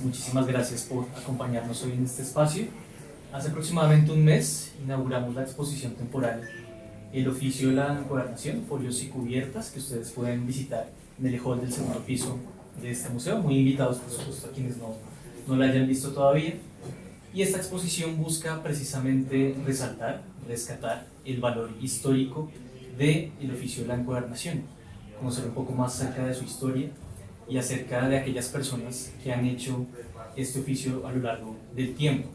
Muchísimas gracias por acompañarnos hoy en este espacio. Hace aproximadamente un mes inauguramos la exposición temporal El oficio de la encuadernación, folios y cubiertas, que ustedes pueden visitar en el hall del segundo piso de este museo. Muy invitados, por supuesto, a quienes no la hayan visto todavía. Y esta exposición busca precisamente resaltar, rescatar el valor histórico del oficio de la encuadernación, conocer un poco más acerca de su historia y acerca de aquellas personas que han hecho este oficio a lo largo del tiempo.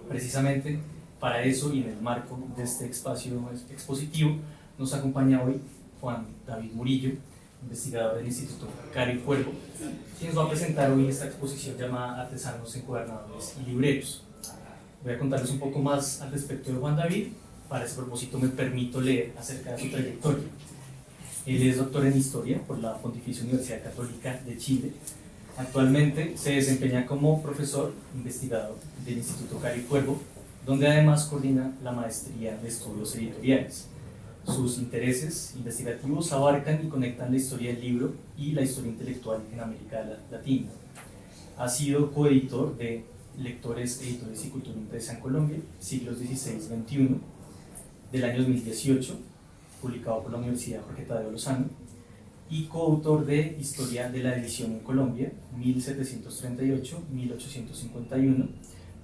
Precisamente para eso y en el marco de este espacio expositivo nos acompaña hoy Juan David Murillo, investigador del Instituto Caro y Cuervo, quien nos va a presentar hoy esta exposición llamada Artesanos, Encuadernadores y Libreros. Voy a contarles un poco más al respecto de Juan David. Para ese propósito me permito leer acerca de su trayectoria. Él es doctor en Historia por la Pontificia Universidad Católica de Chile. Actualmente se desempeña como profesor investigador del Instituto Caro y Cuervo, donde además coordina la maestría de estudios editoriales. Sus intereses investigativos abarcan y conectan la historia del libro y la historia intelectual en América Latina. Ha sido coeditor de Lectores, Editores y Cultura Impresa en Colombia, siglos XVI-XXI, del año 2018, publicado por la Universidad Jorge Tadeo Lozano, y coautor de Historia de la Edición en Colombia, 1738-1851,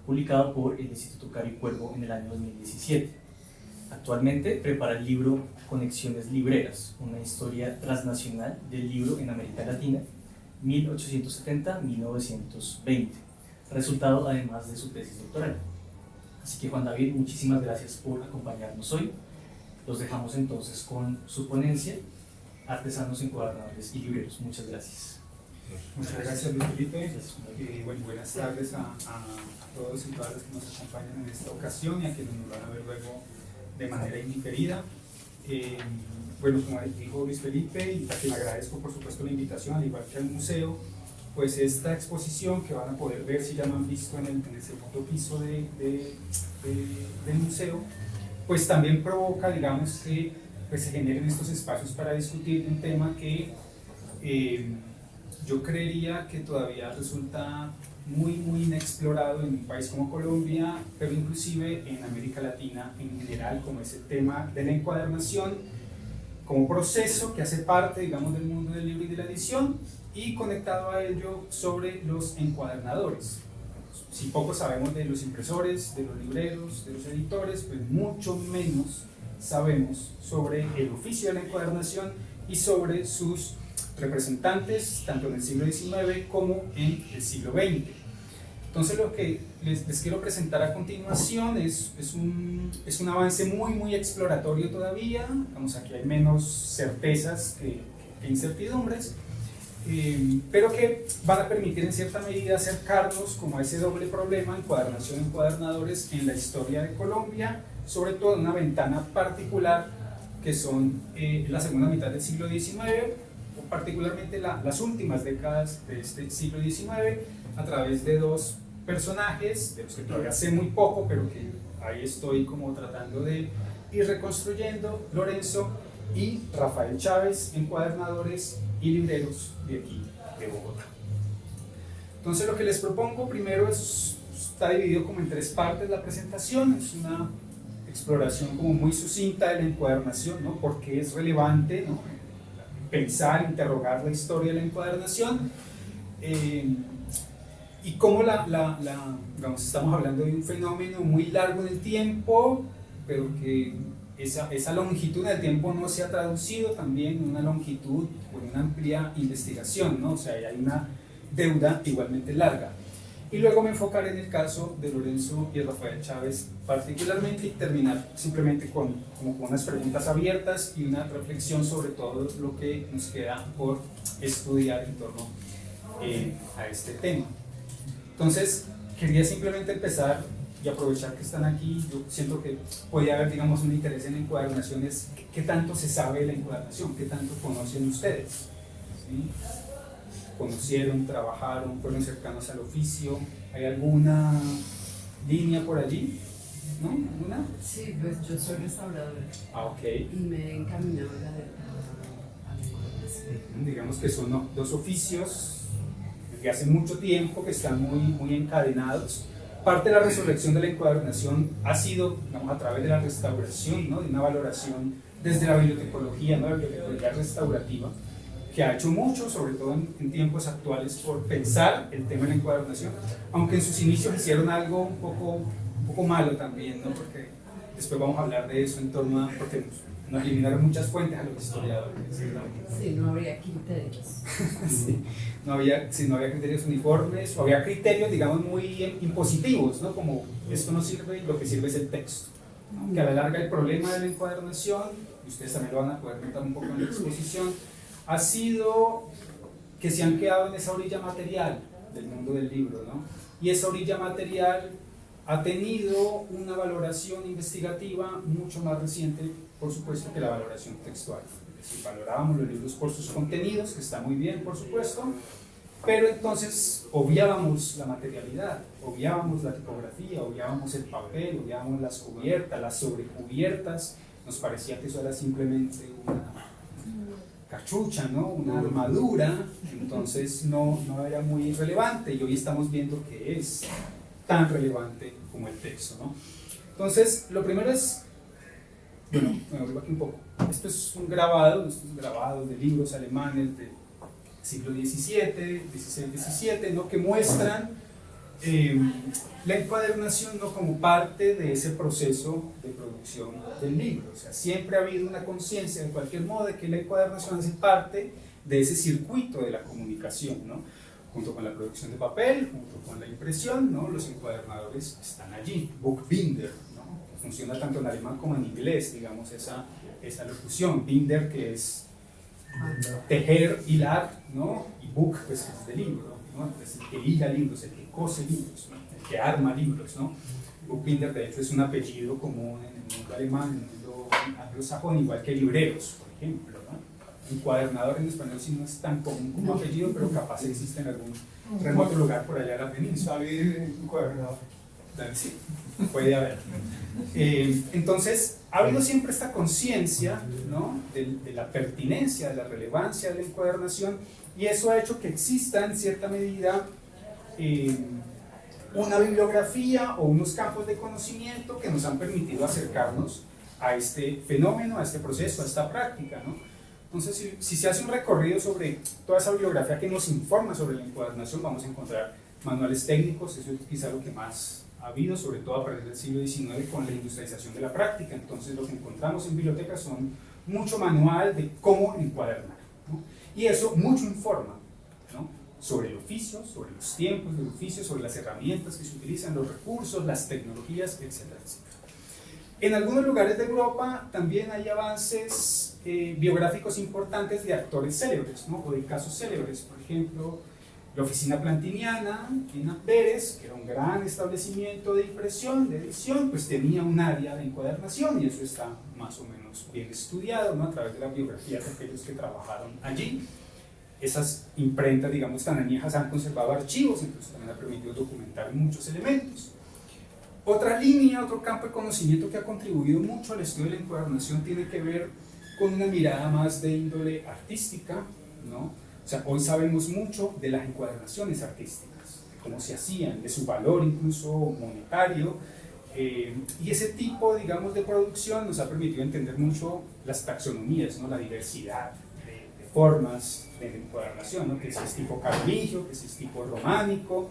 publicado por el Instituto Caro y Cuervo en el año 2017. Actualmente prepara el libro Conexiones Libreras, una historia transnacional del libro en América Latina, 1870-1920, resultado además de su tesis doctoral. Así que Juan David, muchísimas gracias por acompañarnos hoy. Los dejamos entonces con su ponencia, Artesanos, Encuadernadores y Libreros. Muchas gracias. Muchas gracias, Luis Felipe. Buenas tardes a todos y todas las que nos acompañan en esta ocasión y a quienes nos van a ver luego de manera indiferida. Como dijo Luis Felipe, y a quien agradezco por supuesto la invitación, al igual que al museo, pues esta exposición que van a poder ver si ya no han visto en el segundo piso del museo, pues también provoca, digamos, que pues, se generen estos espacios para discutir un tema que yo creería que todavía resulta muy inexplorado en un país como Colombia, pero inclusive en América Latina en general, como ese tema de la encuadernación como proceso que hace parte, digamos, del mundo del libro y de la edición, y conectado a ello sobre los encuadernadores. Si poco sabemos de los impresores, de los libreros, de los editores, pues mucho menos sabemos sobre el oficio de la encuadernación y sobre sus representantes, tanto en el siglo XIX como en el siglo XX. Entonces lo que les quiero presentar a continuación es un avance muy exploratorio todavía. Vamos, aquí hay menos certezas que incertidumbres, pero que van a permitir en cierta medida acercarnos como a ese doble problema, encuadernación, encuadernadores en la historia de Colombia, sobre todo en una ventana particular que son la segunda mitad del siglo XIX, o particularmente las últimas décadas de este siglo XIX, a través de dos personajes, de los que todavía sé muy poco, pero que ahí estoy como tratando de ir reconstruyendo: Lorenzo y Rafael Chávez, encuadernadores y libreros de aquí, de Bogotá. Entonces lo que les propongo primero está dividido como en tres partes la presentación. Es una exploración como muy sucinta de la encuadernación, ¿no? Por qué es relevante, ¿no?, pensar, interrogar la historia de la encuadernación, y cómo digamos, estamos hablando de un fenómeno muy largo en el tiempo, pero que esa longitud en el tiempo no se ha traducido también en una longitud o en una amplia investigación, ¿no? O sea, hay una deuda igualmente larga. Y luego me enfocaré en el caso de Lorenzo y Rafael Chávez particularmente, y terminar simplemente con unas preguntas abiertas y una reflexión sobre todo lo que nos queda por estudiar en torno a este tema. Entonces, quería simplemente empezar y aprovechar que están aquí. Yo siento que puede haber, digamos, un interés en encuadernaciones. ¿Qué tanto se sabe de la encuadernación? ¿Qué tanto conocen ustedes? ¿Sí? ¿Conocieron, trabajaron, fueron cercanos al oficio? ¿Hay alguna línea por allí? ¿No? ¿Alguna? Sí, pues yo soy restauradora. Ok. Y me he encaminado a la encuadernación. Digamos que son dos oficios desde hace mucho tiempo, que están muy encadenados. Parte de la resurrección de la encuadernación ha sido, digamos, a través de la restauración, ¿no? De una valoración desde la bibliotecología, ¿no? La bibliotecología restaurativa, que ha hecho mucho, sobre todo en tiempos actuales, por pensar el tema de la encuadernación, aunque en sus inicios hicieron algo un poco malo también, ¿no? Porque después vamos a hablar de eso en torno a, porque nos eliminaron muchas fuentes a los historiadores. Sí, no habría criterios. Sí, no había criterios uniformes, o había criterios, digamos, muy impositivos, ¿no? Como esto no sirve, lo que sirve es el texto, ¿no? Que a la larga el problema de la encuadernación, y ustedes también lo van a poder notar un poco en la exposición, ha sido que se han quedado en esa orilla material del mundo del libro, ¿no? Y esa orilla material ha tenido una valoración investigativa mucho más reciente, por supuesto, que la valoración textual. Es decir, valorábamos los libros por sus contenidos, que está muy bien, por supuesto, pero entonces obviábamos la materialidad, obviábamos la tipografía, obviábamos el papel, obviábamos las cubiertas, las sobrecubiertas. Nos parecía que eso era simplemente una cachucha, ¿no? Una armadura, entonces no era muy relevante, y hoy estamos viendo que es tan relevante como el texto, ¿no? Entonces, lo primero es, bueno, me vuelvo aquí un poco. Esto es un grabado, estos grabados de libros alemanes del siglo XVII, XVI-XVII, ¿no? Que muestran la encuadernación, ¿no? Como parte de ese proceso de producción del libro. O sea, siempre ha habido una conciencia, de cualquier modo, de que la encuadernación hace parte de ese circuito de la comunicación, ¿no? Junto con la producción de papel, junto con la impresión, ¿no? Los encuadernadores están allí. Buchbinder, ¿no? Funciona tanto en alemán como en inglés, digamos, esa locución. Binder, que es tejer, hilar, ¿no? Y Buch, pues, que es de libro, ¿no? Es el que hila libros, el que cose libros, ¿no? El que arma libros, ¿no? Buchbinder, de hecho, es un apellido común en el mundo alemán, en el mundo anglosajón, igual que libreros, por ejemplo, ¿no? Encuadernador en español sí no es tan común como apellido, pero capaz existe en algún remoto lugar por allá de la península. David encuadernador. Sí, puede haber. Entonces, ha habido siempre esta conciencia, ¿no? de la pertinencia, de la relevancia de la encuadernación, y eso ha hecho que exista en cierta medida una bibliografía o unos campos de conocimiento que nos han permitido acercarnos a este fenómeno, a este proceso, a esta práctica, ¿no? Entonces, si se hace un recorrido sobre toda esa bibliografía que nos informa sobre la encuadernación, vamos a encontrar manuales técnicos, eso es quizá lo que más ha habido, sobre todo a partir del siglo XIX con la industrialización de la práctica. Entonces, lo que encontramos en bibliotecas son mucho manual de cómo encuadernar, ¿no? Y eso mucho informa, ¿no? Sobre el oficio, sobre los tiempos del oficio, sobre las herramientas que se utilizan, los recursos, las tecnologías, etcétera, etcétera. En algunos lugares de Europa también hay avances biográficos importantes de actores célebres, ¿no? O de casos célebres. Por ejemplo, la oficina plantiniana en Amberes, que era un gran establecimiento de impresión, de edición, pues tenía un área de encuadernación, y eso está más o menos bien estudiado, ¿no? A través de la biografía de aquellos que trabajaron allí. Esas imprentas, digamos, tan añejas han conservado archivos, entonces también ha permitido documentar muchos elementos. Otra línea, otro campo de conocimiento que ha contribuido mucho al estudio de la encuadernación tiene que ver con una mirada más de índole artística, ¿no? O sea, hoy sabemos mucho de las encuadernaciones artísticas, de cómo se hacían, de su valor incluso monetario, y ese tipo, digamos, de producción nos ha permitido entender mucho las taxonomías, ¿no? La diversidad de formas de encuadernación, ¿no? Que si es tipo carolingio, que si es tipo románico,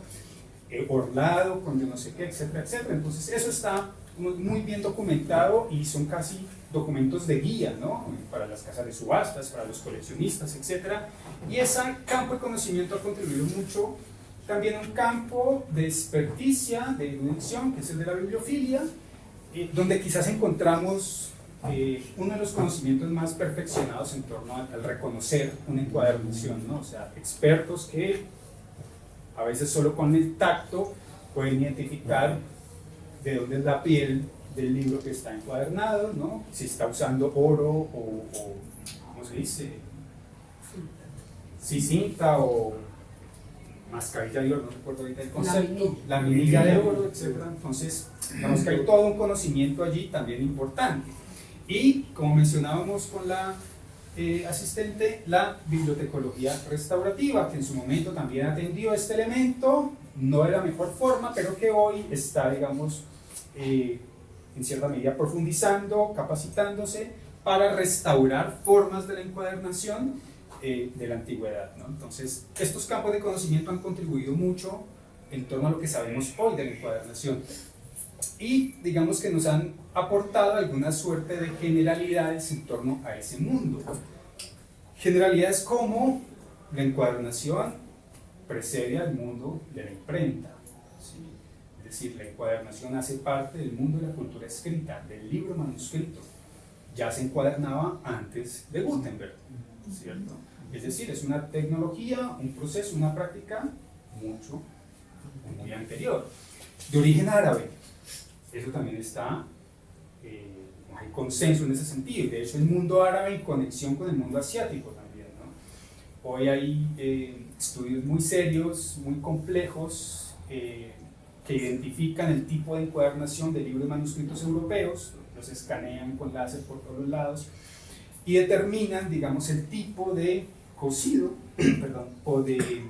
orlado, con yo no sé qué, etcétera, etcétera. Entonces eso está muy bien documentado y son casi documentos de guía, ¿no? Para las casas de subastas, para los coleccionistas, etcétera. Y ese campo de conocimiento ha contribuido mucho también a un campo de experticia, de erudición, que es el de la bibliofilia, donde quizás encontramos uno de los conocimientos más perfeccionados en torno al reconocer una encuadernación, ¿no? O sea, expertos que a veces solo con el tacto pueden identificar de dónde es la piel del libro que está encuadernado, ¿no? Si está usando oro o ¿cómo se dice? Sí, cinta o mascarilla de oro, no recuerdo ahorita el concepto, laminilla de oro, etc. Entonces, digamos que hay todo un conocimiento allí también importante. Y como mencionábamos con la asistente la bibliotecología restaurativa, que en su momento también atendió este elemento, no de la mejor forma, pero que hoy está, digamos, en cierta medida profundizando, capacitándose para restaurar formas de la encuadernación de la antigüedad, ¿no? Entonces, estos campos de conocimiento han contribuido mucho en torno a lo que sabemos hoy de la encuadernación y digamos que nos han aportado alguna suerte de generalidades en torno a ese mundo. Generalidades como la encuadernación precede al mundo de la imprenta, ¿sí? Es decir, la encuadernación hace parte del mundo de la cultura escrita, del libro manuscrito. Ya se encuadernaba antes de Gutenberg, ¿cierto? Es decir, es una tecnología, un proceso, una práctica muy anterior. De origen árabe, eso también está, hay consenso en ese sentido. De hecho, el mundo árabe en conexión con el mundo asiático también, ¿no? Hoy hay estudios muy serios, muy complejos, que identifican el tipo de encuadernación de libros manuscritos europeos, los escanean con láser por todos los lados y determinan, digamos, el tipo de cosido, perdón, o de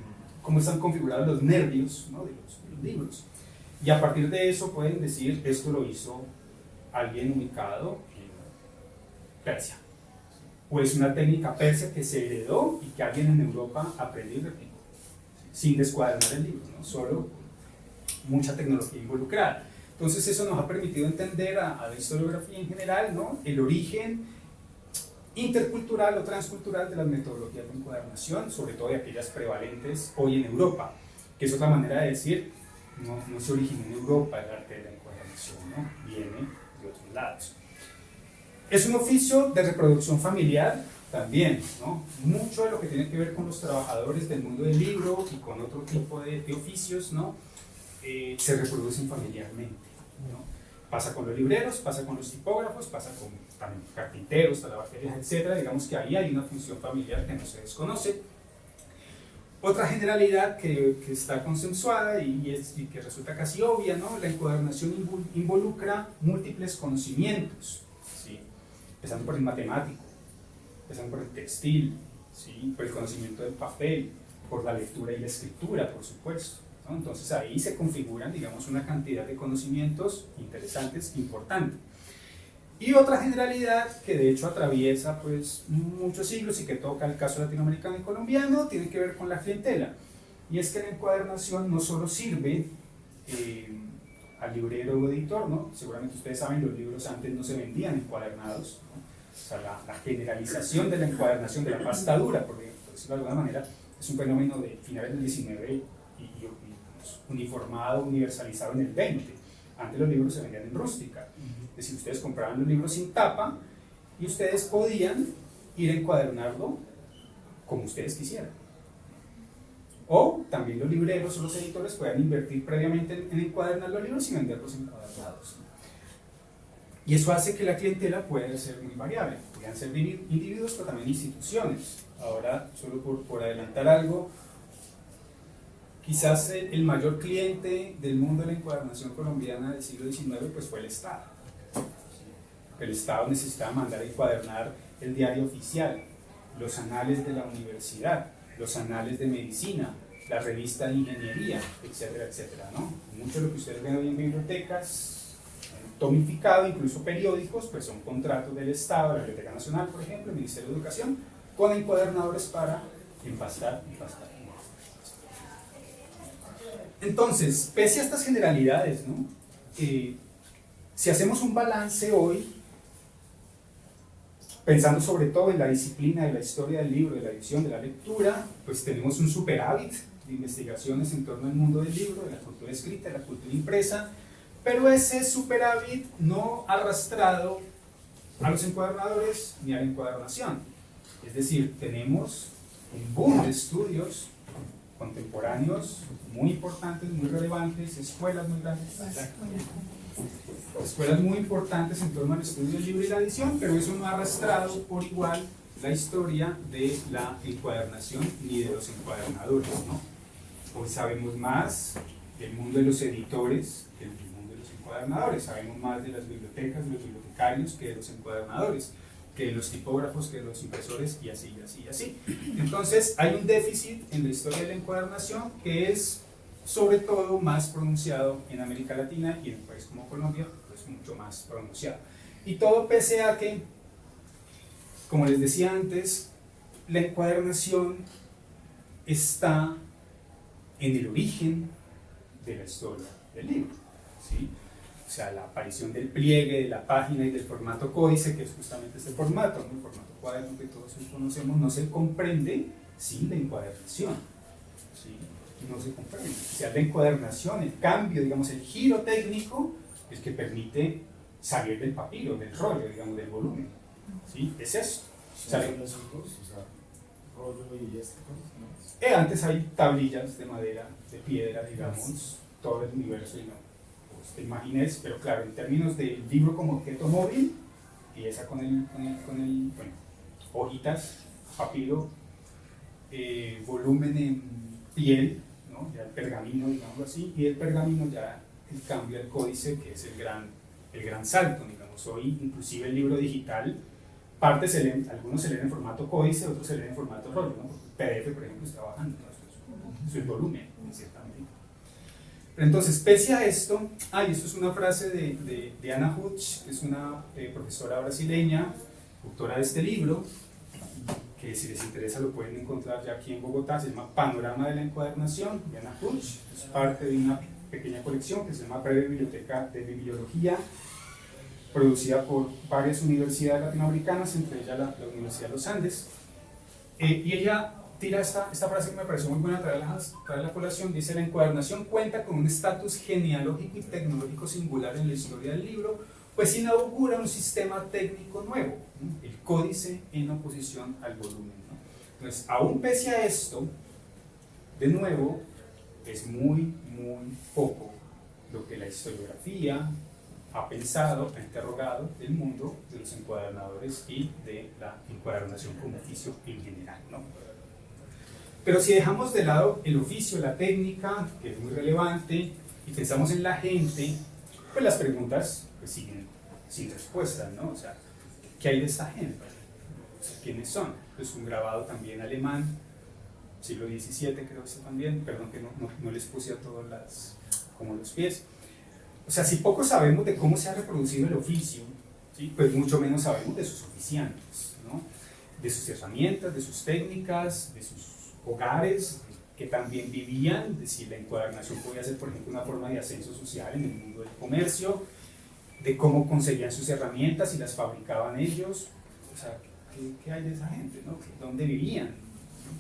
cómo están configurados los nervios, ¿no?, de los libros. Y a partir de eso pueden decir, esto lo hizo alguien ubicado en Persia. O es una técnica persa que se heredó y que alguien en Europa aprendió y replicó, sin descuadernar el libro, ¿no? Solo mucha tecnología involucrada. Entonces eso nos ha permitido entender a la historiografía en general, ¿no?, el origen intercultural o transcultural de las metodologías de encuadernación, sobre todo de aquellas prevalentes hoy en Europa, que es otra manera de decir, no se originó en Europa el arte de la encuadernación, ¿no?, viene de otros lados. Es un oficio de reproducción familiar también, ¿no? Mucho de lo que tiene que ver con los trabajadores del mundo del libro y con otro tipo de oficios, ¿no?, se reproducen familiarmente, ¿no? Pasa con los libreros, pasa con los tipógrafos, pasa con también carpinteros, talabarteros, etc. Digamos que ahí hay una función familiar que no se desconoce. Otra generalidad que está consensuada y que resulta casi obvia, ¿no?, la encuadernación involucra múltiples conocimientos, ¿sí?, empezando por el matemático, empezando por el textil, ¿sí?, por el conocimiento del papel, por la lectura y la escritura, por supuesto, ¿no? Entonces ahí se configuran, digamos, una cantidad de conocimientos interesantes, importantes. Y otra generalidad que de hecho atraviesa pues muchos siglos y que toca el caso latinoamericano y colombiano tiene que ver con la clientela, y es que la encuadernación no solo sirve al librero o editor, ¿no? Seguramente ustedes saben, los libros antes no se vendían encuadernados, ¿no? O sea, la generalización de la encuadernación, de la pasta dura, por decirlo de alguna manera, es un fenómeno de finales del 19 y uniformado, universalizado en el 20. Antes los libros se vendían en rústica, es decir, ustedes compraban los libros sin tapa y ustedes podían ir a encuadernarlo como ustedes quisieran. O también los libreros o los editores puedan invertir previamente en encuadernar los libros y venderlos encuadernados. Y eso hace que la clientela pueda ser muy variable, podrían ser individuos pero también instituciones. Ahora, solo por adelantar algo, quizás el mayor cliente del mundo de la encuadernación colombiana del siglo XIX pues fue el Estado. El Estado necesitaba mandar a encuadernar el diario oficial, los anales de la universidad, los anales de medicina, la revista de ingeniería, etcétera, etcétera, ¿no? Mucho de lo que ustedes ven hoy en bibliotecas, tomificado, incluso periódicos, pues son contratos del Estado, la Biblioteca Nacional, por ejemplo, el Ministerio de Educación, con encuadernadores para empastar. Entonces, pese a estas generalidades, ¿no?, si hacemos un balance hoy, pensando sobre todo en la disciplina de la historia del libro, de la edición, de la lectura, pues tenemos un superávit de investigaciones en torno al mundo del libro, de la cultura escrita, de la cultura impresa, pero ese superávit no ha arrastrado a los encuadernadores ni a la encuadernación. Es decir, tenemos un boom de estudios contemporáneos muy importantes, muy relevantes, escuelas muy grandes, escuelas muy importantes en torno al estudio del libro y la edición, pero eso no ha arrastrado por igual la historia de la encuadernación ni de los encuadernadores, ¿no? Hoy sabemos más del mundo de los editores que del mundo de los encuadernadores, sabemos más de las bibliotecas, de los bibliotecarios que de los encuadernadores, que los tipógrafos, que los impresores, y así, y así, y así. Entonces, hay un déficit en la historia de la encuadernación que es, sobre todo, más pronunciado en América Latina y en un país como Colombia, pues mucho más pronunciado. Y todo pese a que, como les decía antes, la encuadernación está en el origen de la historia del libro, ¿sí? O sea, la aparición del pliegue, de la página y del formato códice, que es justamente este formato, ¿no? El formato cuaderno que todos conocemos, no se comprende sin la encuadernación, ¿sí? No se comprende. O sea, la encuadernación, el cambio, digamos, el giro técnico, es que permite salir del papiro, del rollo, digamos, del volumen, ¿sí? Es eso. ¿Son los dos? O sea, rollo y este, ¿no? Antes hay tablillas de madera, de piedra, digamos, todo el universo, y no, pues te imagines, pero claro, en términos del libro como objeto móvil, pieza con el bueno, hojitas, papiro, volumen en piel, ¿no? Ya el pergamino, digamos así, y el pergamino ya el cambio al códice, que es el gran salto, digamos. Hoy inclusive el libro digital, partes algunos se leen en formato códice, otros se leen en formato rollo, ¿no? PDF, por ejemplo, está bajando, ¿no? Eso es volumen, en cierta medida. Pero entonces, pese a esto, esto es una frase de Ana Hutch, que es una profesora brasileña, autora de este libro, que si les interesa lo pueden encontrar ya aquí en Bogotá, se llama Panorama de la Encuadernación, de Ana Hutch, es parte de una pequeña colección que se llama Breve Biblioteca de Bibliología, producida por varias universidades latinoamericanas, entre ellas la Universidad de los Andes, y ella tira esta frase que me pareció muy buena traer la colación, dice: la encuadernación cuenta con un estatus genealógico y tecnológico singular en la historia del libro, pues inaugura un sistema técnico nuevo, ¿no? El códice en oposición al volumen, ¿no? Entonces, aún pese a esto, de nuevo, es muy poco lo que la historiografía ha pensado, ha interrogado del mundo de los encuadernadores y de la encuadernación como oficio en general, ¿no? Pero si dejamos de lado el oficio, la técnica, que es muy relevante, y pensamos en la gente, pues las preguntas pues siguen sin respuesta, ¿no? O sea, ¿qué hay de esta gente? O sea, ¿quiénes son? Pues un grabado también alemán, siglo XVII creo que también, perdón que no les puse a todos como los pies. O sea, si poco sabemos de cómo se ha reproducido el oficio, ¿sí? Pues mucho menos sabemos de sus oficiantes, ¿no? De sus herramientas, de sus técnicas, de sus hogares, que también vivían, de si la encuadernación podía ser, por ejemplo, una forma de ascenso social en el mundo del comercio, de cómo conseguían sus herramientas y las fabricaban ellos. O sea, ¿qué hay de esa gente, ¿no? ¿Dónde vivían?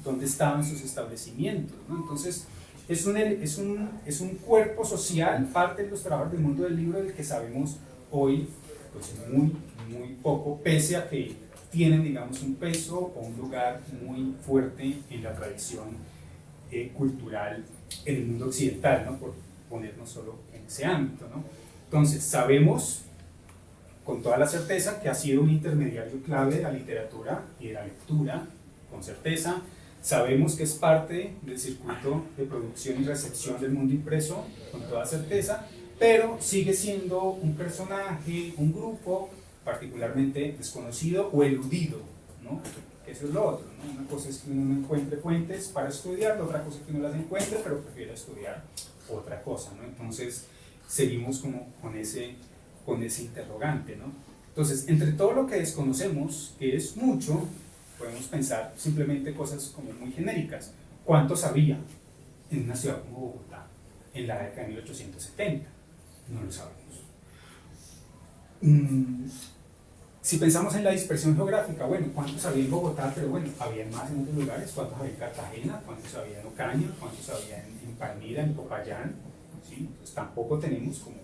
¿Dónde estaban sus establecimientos, ¿no? Entonces, es un cuerpo social, parte de los trabajos del mundo del libro, del que sabemos hoy pues muy poco, pese a que tienen, digamos, un peso o un lugar muy fuerte en la tradición cultural en el mundo occidental, ¿no? Por ponernos solo en ese ámbito, ¿no? Entonces, sabemos con toda la certeza que ha sido un intermediario clave de la literatura y de la lectura, con certeza. Sabemos que es parte del circuito de producción y recepción del mundo impreso, con toda certeza, pero sigue siendo un personaje, un grupo particularmente desconocido o eludido, ¿no? Eso es lo otro, ¿no? Una cosa es que uno no encuentre fuentes para estudiar, otra cosa es que uno las encuentre, pero prefiere estudiar otra cosa, ¿no? Entonces, seguimos como con ese interrogante, ¿no? Entonces, entre todo lo que desconocemos, que es mucho, podemos pensar simplemente cosas como muy genéricas. ¿Cuántos había en una ciudad como Bogotá en la década de 1870? No lo sabemos. Si pensamos en la dispersión geográfica, bueno, ¿cuántos había en Bogotá? Pero bueno, había más en otros lugares. ¿Cuántos había en Cartagena? ¿Cuántos había en Ocaña? ¿Cuántos había en Palmira, en Popayán? ¿Sí? Entonces tampoco tenemos como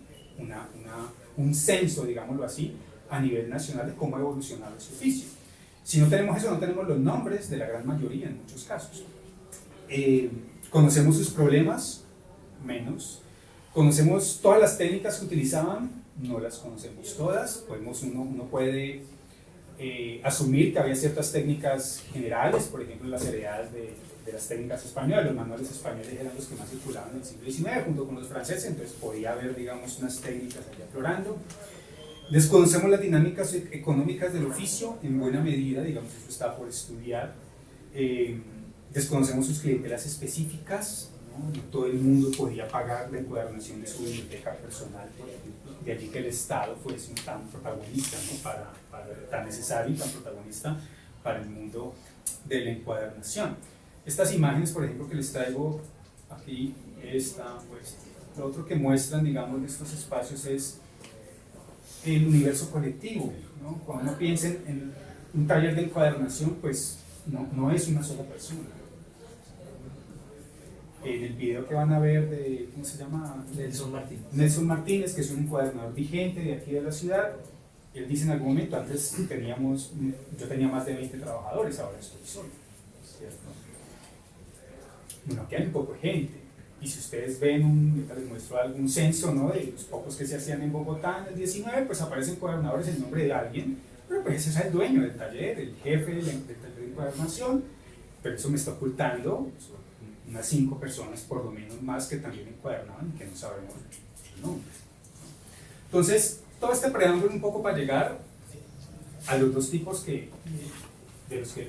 un censo, digámoslo así, a nivel nacional de cómo ha evolucionado ese oficio. Si no tenemos eso, no tenemos los nombres de la gran mayoría en muchos casos. ¿Conocemos sus problemas? Menos. ¿Conocemos todas las técnicas que utilizaban? No las conocemos todas. Uno puede asumir que había ciertas técnicas generales, por ejemplo las heredadas de las técnicas españolas. Los manuales españoles eran los que más circulaban en el siglo XIX junto con los franceses, entonces podía haber, digamos, unas técnicas allá aflorando. Desconocemos las dinámicas económicas del oficio en buena medida, digamos, eso está por estudiar. Desconocemos sus clientelas específicas, ¿no? No todo el mundo podía pagar la encuadernación de su biblioteca personal, por ejemplo. De allí que el Estado fuese tan protagonista, ¿no? Tan necesario y tan protagonista para el mundo de la encuadernación. Estas imágenes, por ejemplo, que les traigo aquí, pues, lo otro que muestran, digamos, de estos espacios es el universo colectivo, ¿no? Cuando uno piensa en un taller de encuadernación, pues no es una sola persona. En el video que van a ver de, ¿cómo se llama? Nelson Martínez, que es un encuadernador vigente de aquí de la ciudad, él dice en algún momento, antes yo tenía más de 20 trabajadores, ahora estoy solo, ¿cierto? Bueno, aquí hay un poco de gente, y si ustedes ven, les muestro algún censo, ¿no? De los pocos que se hacían en Bogotá en el 19, pues aparecen encuadernadores en nombre de alguien, pero pues ese es el dueño del taller, el jefe del taller de encuadernación, pero eso me está ocultando unas 5 personas por lo menos más que también encuadernaban y que no sabemos su nombre. Entonces, todo este preámbulo un poco para llegar a los dos tipos de los que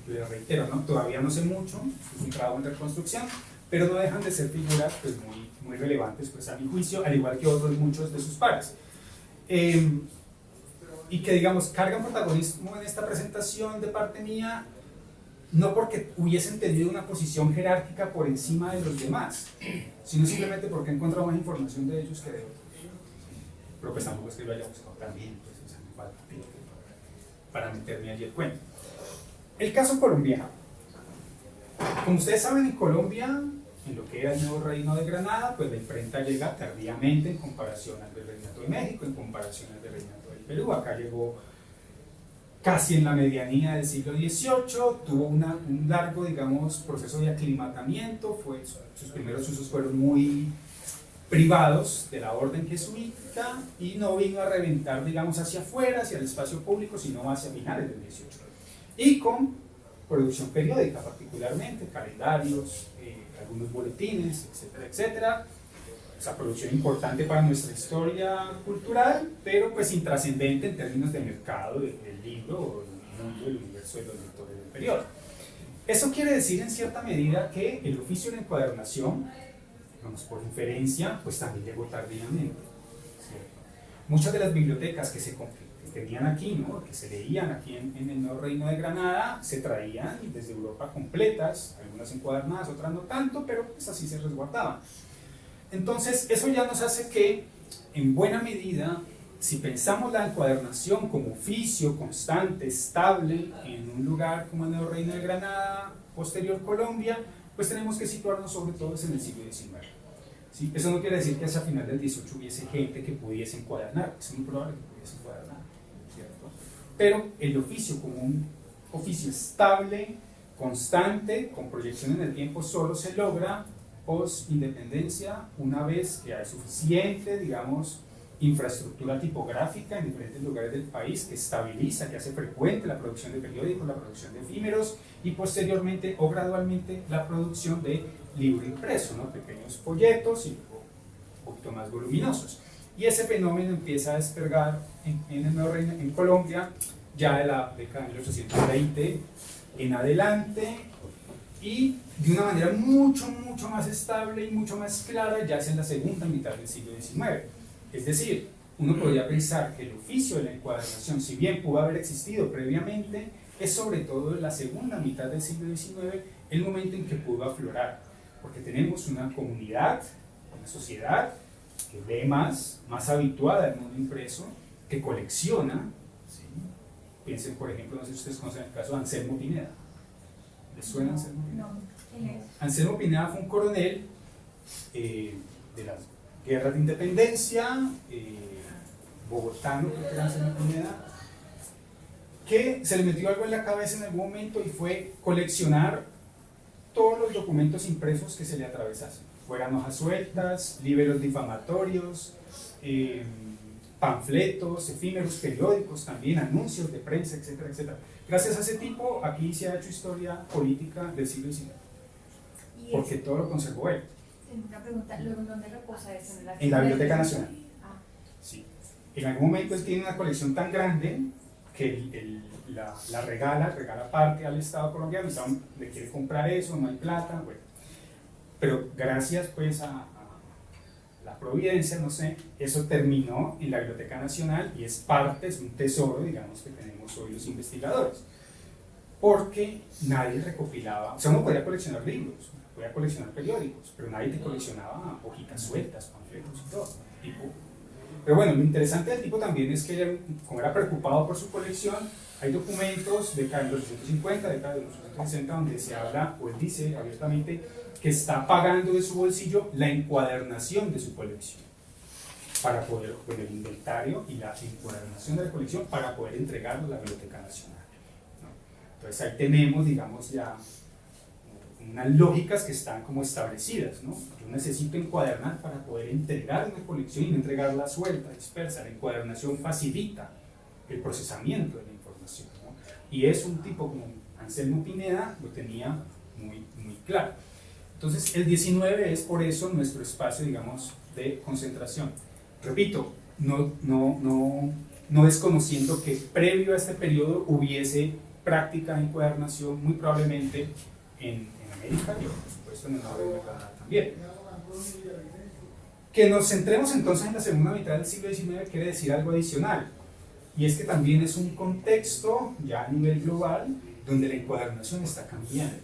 les reitero, ¿no? Todavía no sé mucho, es un trabajo en reconstrucción, pero no dejan de ser figuras pues, muy relevantes pues, a mi juicio, al igual que otros muchos de sus pares. Y que, digamos, cargan protagonismo en esta presentación de parte mía, no porque hubiesen tenido una posición jerárquica por encima de los demás, sino simplemente porque he encontrado más información de ellos que de otros. Pero pues tampoco es que lo haya buscado también, pues, o sea, me falta tiempo para meterme allí el cuento. El caso colombiano. Como ustedes saben, en Colombia, en lo que era el nuevo Reino de Granada, pues la imprenta llega tardíamente en comparación al Virreinato de México, en comparación al Virreinato del Perú. Acá llegó casi en la medianía del siglo XVIII, tuvo un largo, digamos, proceso de aclimatamiento, sus primeros usos fueron muy privados de la orden jesuítica y no vino a reventar, digamos, hacia afuera, hacia el espacio público, sino hacia finales del XVIII. Y con producción periódica particularmente, calendarios, algunos boletines, etcétera, etcétera. Esa producción importante para nuestra historia cultural, pero pues intrascendente en términos de mercado del libro o del mundo, del universo de los lectores del periodo. Eso quiere decir en cierta medida que el oficio de la encuadernación, digamos, por inferencia, pues también llegó tardíamente, ¿cierto? Muchas de las bibliotecas que tenían aquí, ¿no? Que se leían aquí en el Nuevo Reino de Granada, se traían desde Europa completas, algunas encuadernadas, otras no tanto, pero pues así se resguardaban. Entonces, eso ya nos hace que, en buena medida, si pensamos la encuadernación como oficio constante, estable, en un lugar como el Nuevo Reino de Granada, posterior Colombia, pues tenemos que situarnos sobre todo en el siglo XIX. ¿Sí? Eso no quiere decir que hacia final del XVIII hubiese gente que pudiese encuadernar, es muy probable que pudiese encuadernar, ¿cierto? Pero el oficio como un oficio estable, constante, con proyección en el tiempo, solo se logra post-independencia, una vez que hay suficiente, digamos, infraestructura tipográfica en diferentes lugares del país que estabiliza, que hace frecuente la producción de periódicos, la producción de efímeros y posteriormente o gradualmente la producción de libro impreso, ¿no? Pequeños folletos y un poquito más voluminosos. Y ese fenómeno empieza a despegar en el Nuevo Reino, en Colombia, ya de la década de 1820 en adelante, y de una manera mucho más estable y mucho más clara ya es en la segunda mitad del siglo XIX. Es decir, uno podría pensar que el oficio de la encuadernación, si bien pudo haber existido previamente, es sobre todo en la segunda mitad del siglo XIX el momento en que pudo aflorar, porque tenemos una comunidad, una sociedad que lee más habituada al mundo impreso, que colecciona, ¿sí? Piensen, por ejemplo, no sé si ustedes conocen el caso de Anselmo Pineda. ¿Les suena Anselmo Pineda? No, ¿quién es? Anselmo Pineda fue un coronel de las guerras de independencia, bogotano, creo que era Anselmo Pineda, que se le metió algo en la cabeza en algún momento y fue coleccionar todos los documentos impresos que se le atravesasen, fueran hojas sueltas, libros difamatorios, panfletos, efímeros, periódicos también, anuncios de prensa, etcétera, etcétera. Gracias a ese tipo, aquí se ha hecho historia política del siglo XIX, porque todo lo conservó él. Una pregunta, ¿luego dónde reposa eso? En la Biblioteca Nacional. Ah. Sí. En algún momento él tiene una colección tan grande que la regala parte al Estado colombiano, y le quiere comprar eso, no hay plata, bueno. Pero gracias pues a la providencia, no sé, eso terminó en la Biblioteca Nacional y es un tesoro, digamos, que tenemos hoy los investigadores. Porque nadie recopilaba, o sea, uno podía coleccionar libros, podía coleccionar periódicos, pero nadie te coleccionaba hojitas sueltas, panfletos y todo. Pero bueno, lo interesante del tipo también es que él, como era preocupado por su colección, hay documentos de los 1850, de los 1860, donde se habla, o él dice abiertamente, que está pagando de su bolsillo la encuadernación de su colección, para poder, con el inventario y la encuadernación de la colección, para poder entregarlo a la Biblioteca Nacional, ¿no? Entonces ahí tenemos, digamos, ya unas lógicas que están como establecidas, ¿no? Yo necesito encuadernar para poder entregar una colección y no entregarla suelta, dispersa. La encuadernación facilita el procesamiento de la información, ¿no? Y es un tipo como Anselmo Pineda lo tenía muy claro. Entonces el 19 es por eso nuestro espacio, digamos, de concentración. Repito, no desconociendo que previo a este periodo hubiese práctica de encuadernación muy probablemente en América y por supuesto en el norte de Canadá también. Que nos centremos entonces en la segunda mitad del siglo XIX quiere decir algo adicional, y es que también es un contexto ya a nivel global donde la encuadernación está cambiando,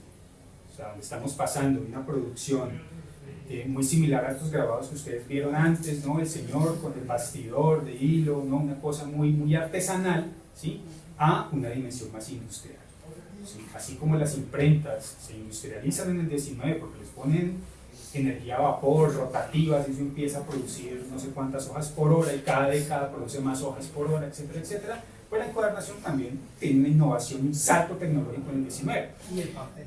o sea, donde estamos pasando de una producción muy similar a estos grabados que ustedes vieron antes, ¿no? El señor con el bastidor de hilo, ¿no? Una cosa muy artesanal, ¿sí? A una dimensión más industrial. ¿Sí? Así como las imprentas se industrializan en el 19 porque les ponen energía a vapor, rotativas, y eso empieza a producir no sé cuántas hojas por hora y cada década produce más hojas por hora, etcétera, etcétera, pues la encuadernación también tiene una innovación, un salto tecnológico en el 19. Y el papel.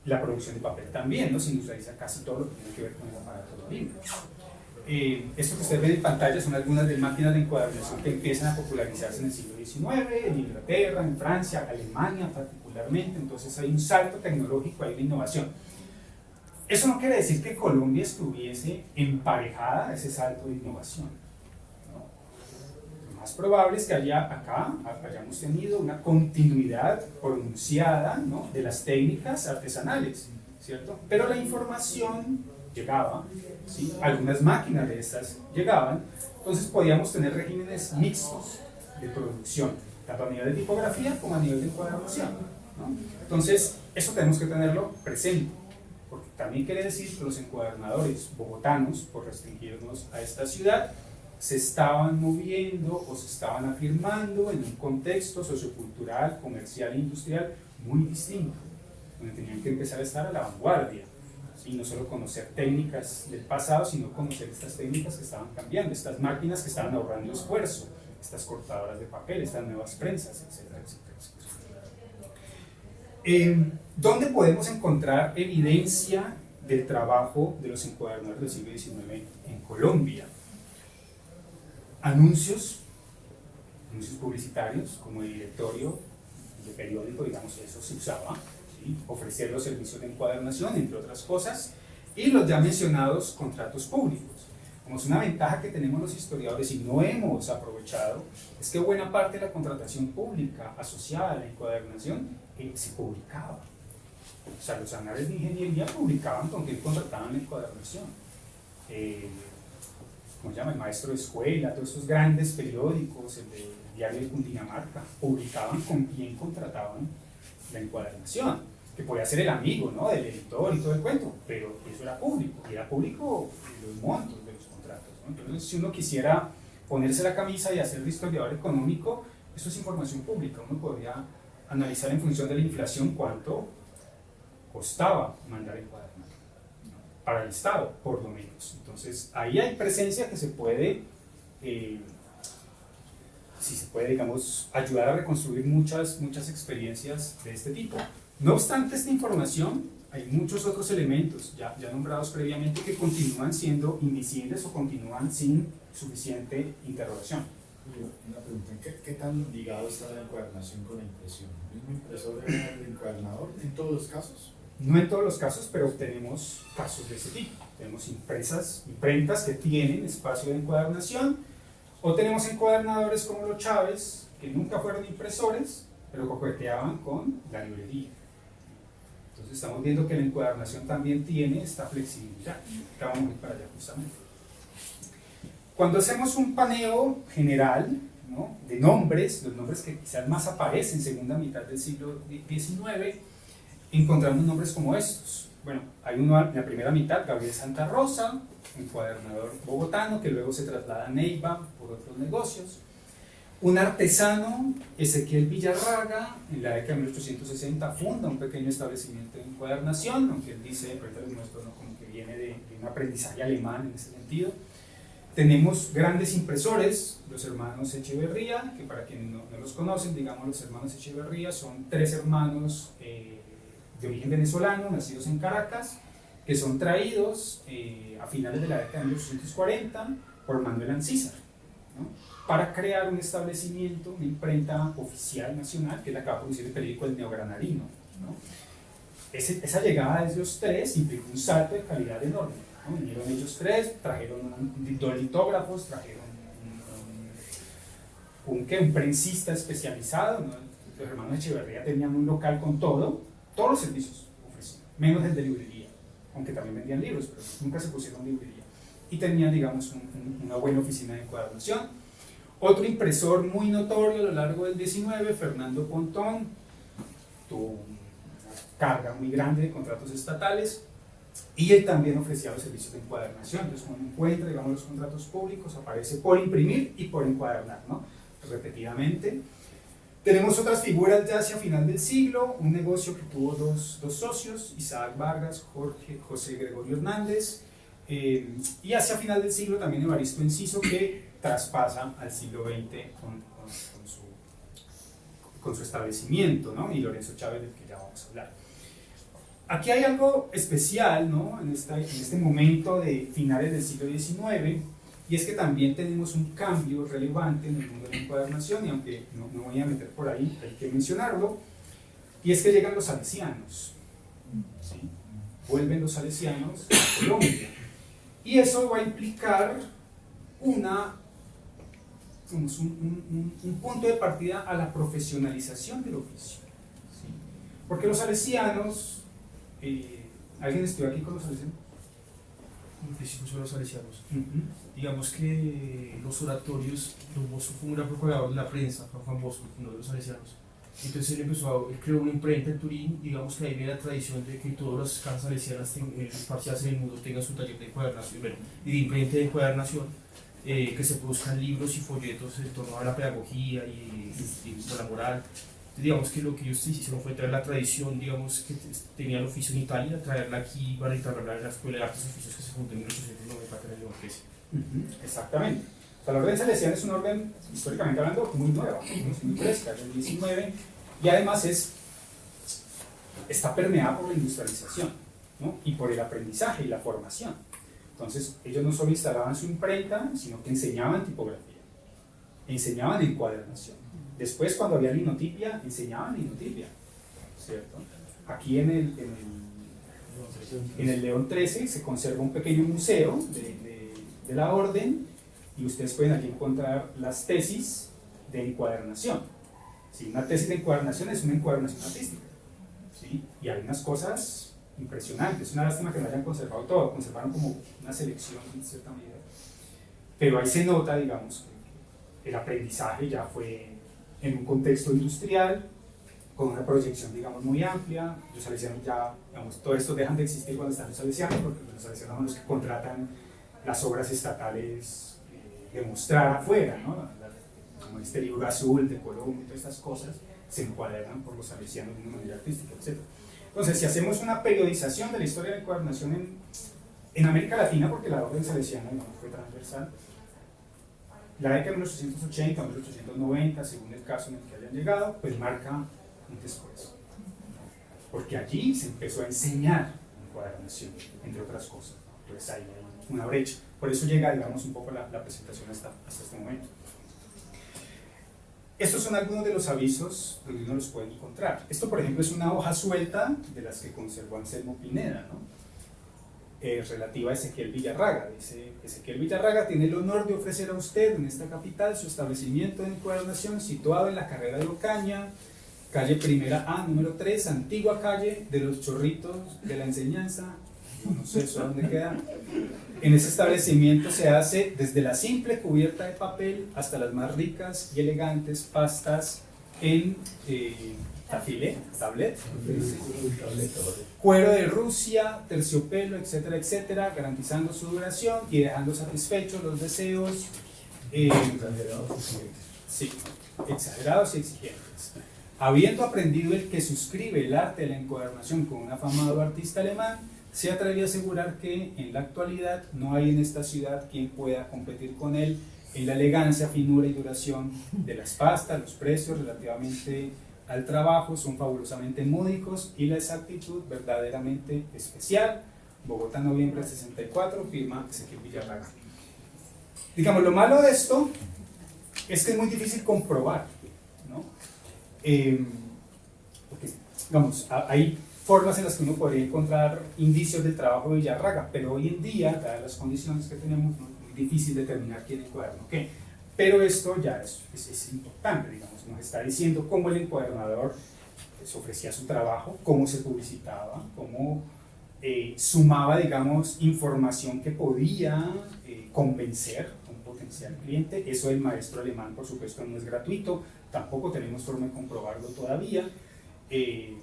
La producción de papel también, ¿no? Se industrializa casi todo lo que tiene que ver con el aparato de libro. Esto que ustedes ven en pantalla son algunas de máquinas de encuadernación que empiezan a popularizarse en el siglo XIX, en Inglaterra, en Francia, Alemania particularmente. Entonces hay un salto tecnológico, hay una innovación. Eso no quiere decir que Colombia estuviese emparejada a ese salto de innovación, ¿no? Lo más probable es que hayamos tenido una continuidad pronunciada, ¿no? De las técnicas artesanales, ¿cierto? Pero la información llegaba, ¿sí? Algunas máquinas de estas llegaban, entonces podíamos tener regímenes mixtos de producción, tanto a nivel de tipografía como a nivel de encuadernación, ¿no? Entonces, eso tenemos que tenerlo presente, porque también quiere decir que los encuadernadores bogotanos, por restringirnos a esta ciudad, se estaban moviendo o se estaban afirmando en un contexto sociocultural, comercial e industrial muy distinto, donde tenían que empezar a estar a la vanguardia. Y no solo conocer técnicas del pasado, sino conocer estas técnicas que estaban cambiando, estas máquinas que estaban ahorrando esfuerzo, estas cortadoras de papel, estas nuevas prensas, etcétera, etcétera, etcétera. ¿Dónde podemos encontrar evidencia del trabajo de los encuadernadores del siglo XIX en Colombia? Anuncios publicitarios, como el directorio de periódico, digamos, eso se usaba. Ofrecer los servicios de encuadernación, entre otras cosas, y los ya mencionados contratos públicos. Como es una ventaja que tenemos los historiadores y no hemos aprovechado, es que buena parte de la contratación pública asociada a la encuadernación se publicaba. O sea, los anales de ingeniería publicaban con quién contrataban la encuadernación. ¿Cómo se llama? El maestro de escuela, todos esos grandes periódicos, el diario de Cundinamarca, publicaban con quién contrataban la encuadernación, que podía ser el amigo, ¿no? Del editor y todo el cuento, pero eso era público, y era público los montos de los contratos, ¿no? Entonces, si uno quisiera ponerse la camisa y hacer de historiador económico, eso es información pública, uno podría analizar en función de la inflación cuánto costaba mandar encuadernar, ¿no? Para el Estado, por lo menos. Entonces, ahí hay presencia que se puede digamos, ayudar a reconstruir muchas experiencias de este tipo. No obstante esta información, hay muchos otros elementos ya nombrados previamente que continúan siendo invisibles o continúan sin suficiente interrogación. Una pregunta, ¿qué tan ligado está la encuadernación con la impresión? ¿El mismo impresor era el encuadernador en todos los casos? No en todos los casos, pero tenemos casos de ese tipo. Tenemos imprentas que tienen espacio de encuadernación. O tenemos encuadernadores como los Chávez, que nunca fueron impresores, pero coqueteaban con la librería. Entonces estamos viendo que la encuadernación también tiene esta flexibilidad. Acá vamos a ir para allá justamente. Cuando hacemos un paneo general, ¿no?, de nombres, los nombres que quizás más aparecen en segunda mitad del siglo XIX, encontramos nombres como estos. Bueno, hay uno en la primera mitad, Gabriel Santa Rosa, encuadernador bogotano, que luego se traslada a Neiva por otros negocios. Un artesano, Ezequiel Villarraga, en la década de 1860 funda un pequeño establecimiento de encuadernación, aunque él dice, ahorita les muestro, ¿no?, como que viene de un aprendizaje alemán en ese sentido. Tenemos grandes impresores, los hermanos Echeverría, que para quienes no los conocen, digamos, los hermanos Echeverría son 3 hermanos de origen venezolano, nacidos en Caracas, que son traídos a finales de la década de 1840 por Manuel Ancísar, ¿no?, para crear un establecimiento, una imprenta oficial nacional, que es la que va a producir el periódico El Neogranadino, ¿no? Esa llegada de ellos 3 implicó un salto de calidad enorme, ¿no? Vinieron ellos 3, trajeron 2 litógrafos, trajeron un prensista especializado, ¿no? Los hermanos Echeverría tenían un local con todos los servicios ofrecían, menos el de librería, aunque también vendían libros, pero nunca se pusieron librería. Y tenían, digamos, una buena oficina de encuadernación. Otro impresor muy notorio a lo largo del XIX, Fernando Pontón, tuvo una carga muy grande de contratos estatales y él también ofrecía los servicios de encuadernación. Entonces, cuando encuentra, digamos, los contratos públicos, aparece por imprimir y por encuadernar, ¿no?, repetidamente. Tenemos otras figuras ya hacia final del siglo, un negocio que tuvo dos socios, Isaac Vargas, José Gregorio Hernández, y hacia final del siglo también Evaristo Enciso, que traspasa al siglo XX con su establecimiento, ¿no?, y Lorenzo Chávez, del que ya vamos a hablar. Aquí hay algo especial, ¿no?, en este momento de finales del siglo XIX, y es que también tenemos un cambio relevante en el mundo de la encuadernación, y aunque no me voy a meter por ahí, hay que mencionarlo, y es que llegan los salesianos, ¿sí? Vuelven los salesianos a Colombia, y eso va a implicar un punto de partida a la profesionalización del oficio, ¿sí? Porque los salesianos, ¿alguien estuvo aquí con los salesianos? Un principio sobre los salesianos. Digamos que los oratorios, Don Bosco fue un gran propagador de la prensa, Juan Bosco, uno de los salesianos. Entonces él creó una imprenta en Turín, digamos que ahí viene la tradición de que todas las casas salesianas esparcidas en el mundo tengan su taller de encuadernación, y de imprenta de encuadernación, que se produzcan libros y folletos en torno a la pedagogía y la moral. Digamos que lo que ellos hicieron fue traer la tradición, digamos, que tenía el oficio en Italia, traerla aquí para instalarla en la Escuela de Artes y Oficios que se fundó en 1890 en el León 13. Exactamente. O sea, la orden salesiana es una orden, históricamente hablando, muy nueva, muy fresca, del 19, y además está permeada por la industrialización, ¿no?, y por el aprendizaje y la formación. Entonces, ellos no solo instalaban su imprenta, sino que enseñaban tipografía, enseñaban encuadernación. Después, cuando había linotipia, enseñaban linotipia, ¿cierto? Aquí en el León 13 se conserva un pequeño museo de la orden, y ustedes pueden aquí encontrar las tesis de encuadernación. ¿Sí? Una tesis de encuadernación es una encuadernación artística, ¿sí? Y hay unas cosas impresionantes. Es una lástima que no hayan conservado todo, conservaron como una selección en cierta medida. Pero ahí se nota, digamos, que el aprendizaje ya fue en un contexto industrial, con una proyección, digamos, muy amplia. Los salesianos ya, digamos, todo esto dejan de existir cuando están los salesianos, porque los salesianos son los que contratan las obras estatales de mostrar afuera, ¿no? Como este libro azul de Colombia y todas estas cosas se encuadran por los salesianos de una manera artística, etc. Entonces, si hacemos una periodización de la historia de la encuadernación en América Latina, porque la orden salesiana, digamos, fue transversal, la década de 1880 o 1890, según el caso en el que hayan llegado, pues marca un después. Porque allí se empezó a enseñar encuadernación, entre otras cosas, ¿no? Entonces ahí hay una brecha. Por eso llega, digamos, un poco la presentación hasta este momento. Estos son algunos de los avisos donde uno los puede encontrar. Esto, por ejemplo, es una hoja suelta de las que conservó Anselmo Pineda, ¿no? relativa a Ezequiel Villarraga. Dice: Ezequiel Villarraga tiene el honor de ofrecer a usted en esta capital su establecimiento de encuadernación situado en la carrera de Ocaña, calle Primera A, número 3, antigua calle de los Chorritos de la Enseñanza. No sé eso dónde queda. En ese establecimiento se hace desde la simple cubierta de papel hasta las más ricas y elegantes pastas en tablet, cuero de Rusia, terciopelo, etcétera, etcétera, garantizando su duración y dejando satisfechos los deseos sí, exagerados y exigentes. Habiendo aprendido el que suscribe el arte de la encuadernación con un afamado artista alemán, se atreve a asegurar que en la actualidad no hay en esta ciudad quien pueda competir con él en la elegancia, finura y duración de las pastas. Los precios relativamente al trabajo son fabulosamente módicos y la exactitud verdaderamente especial. Bogotá, noviembre del 64, firma Ezequiel Villarraga. Digamos, lo malo de esto es que es muy difícil comprobar, ¿no? Porque, digamos, hay formas en las que uno podría encontrar indicios del trabajo de Villarraga, pero hoy en día, dadas las condiciones que tenemos, ¿no?, es muy difícil determinar quién encuaderna qué. Pero esto ya es importante, digamos, nos está diciendo cómo el encuadernador pues, ofrecía su trabajo, cómo se publicitaba, cómo sumaba, digamos, información que podía convencer a un potencial cliente. Eso del maestro alemán, por supuesto, no es gratuito, tampoco tenemos forma de comprobarlo todavía.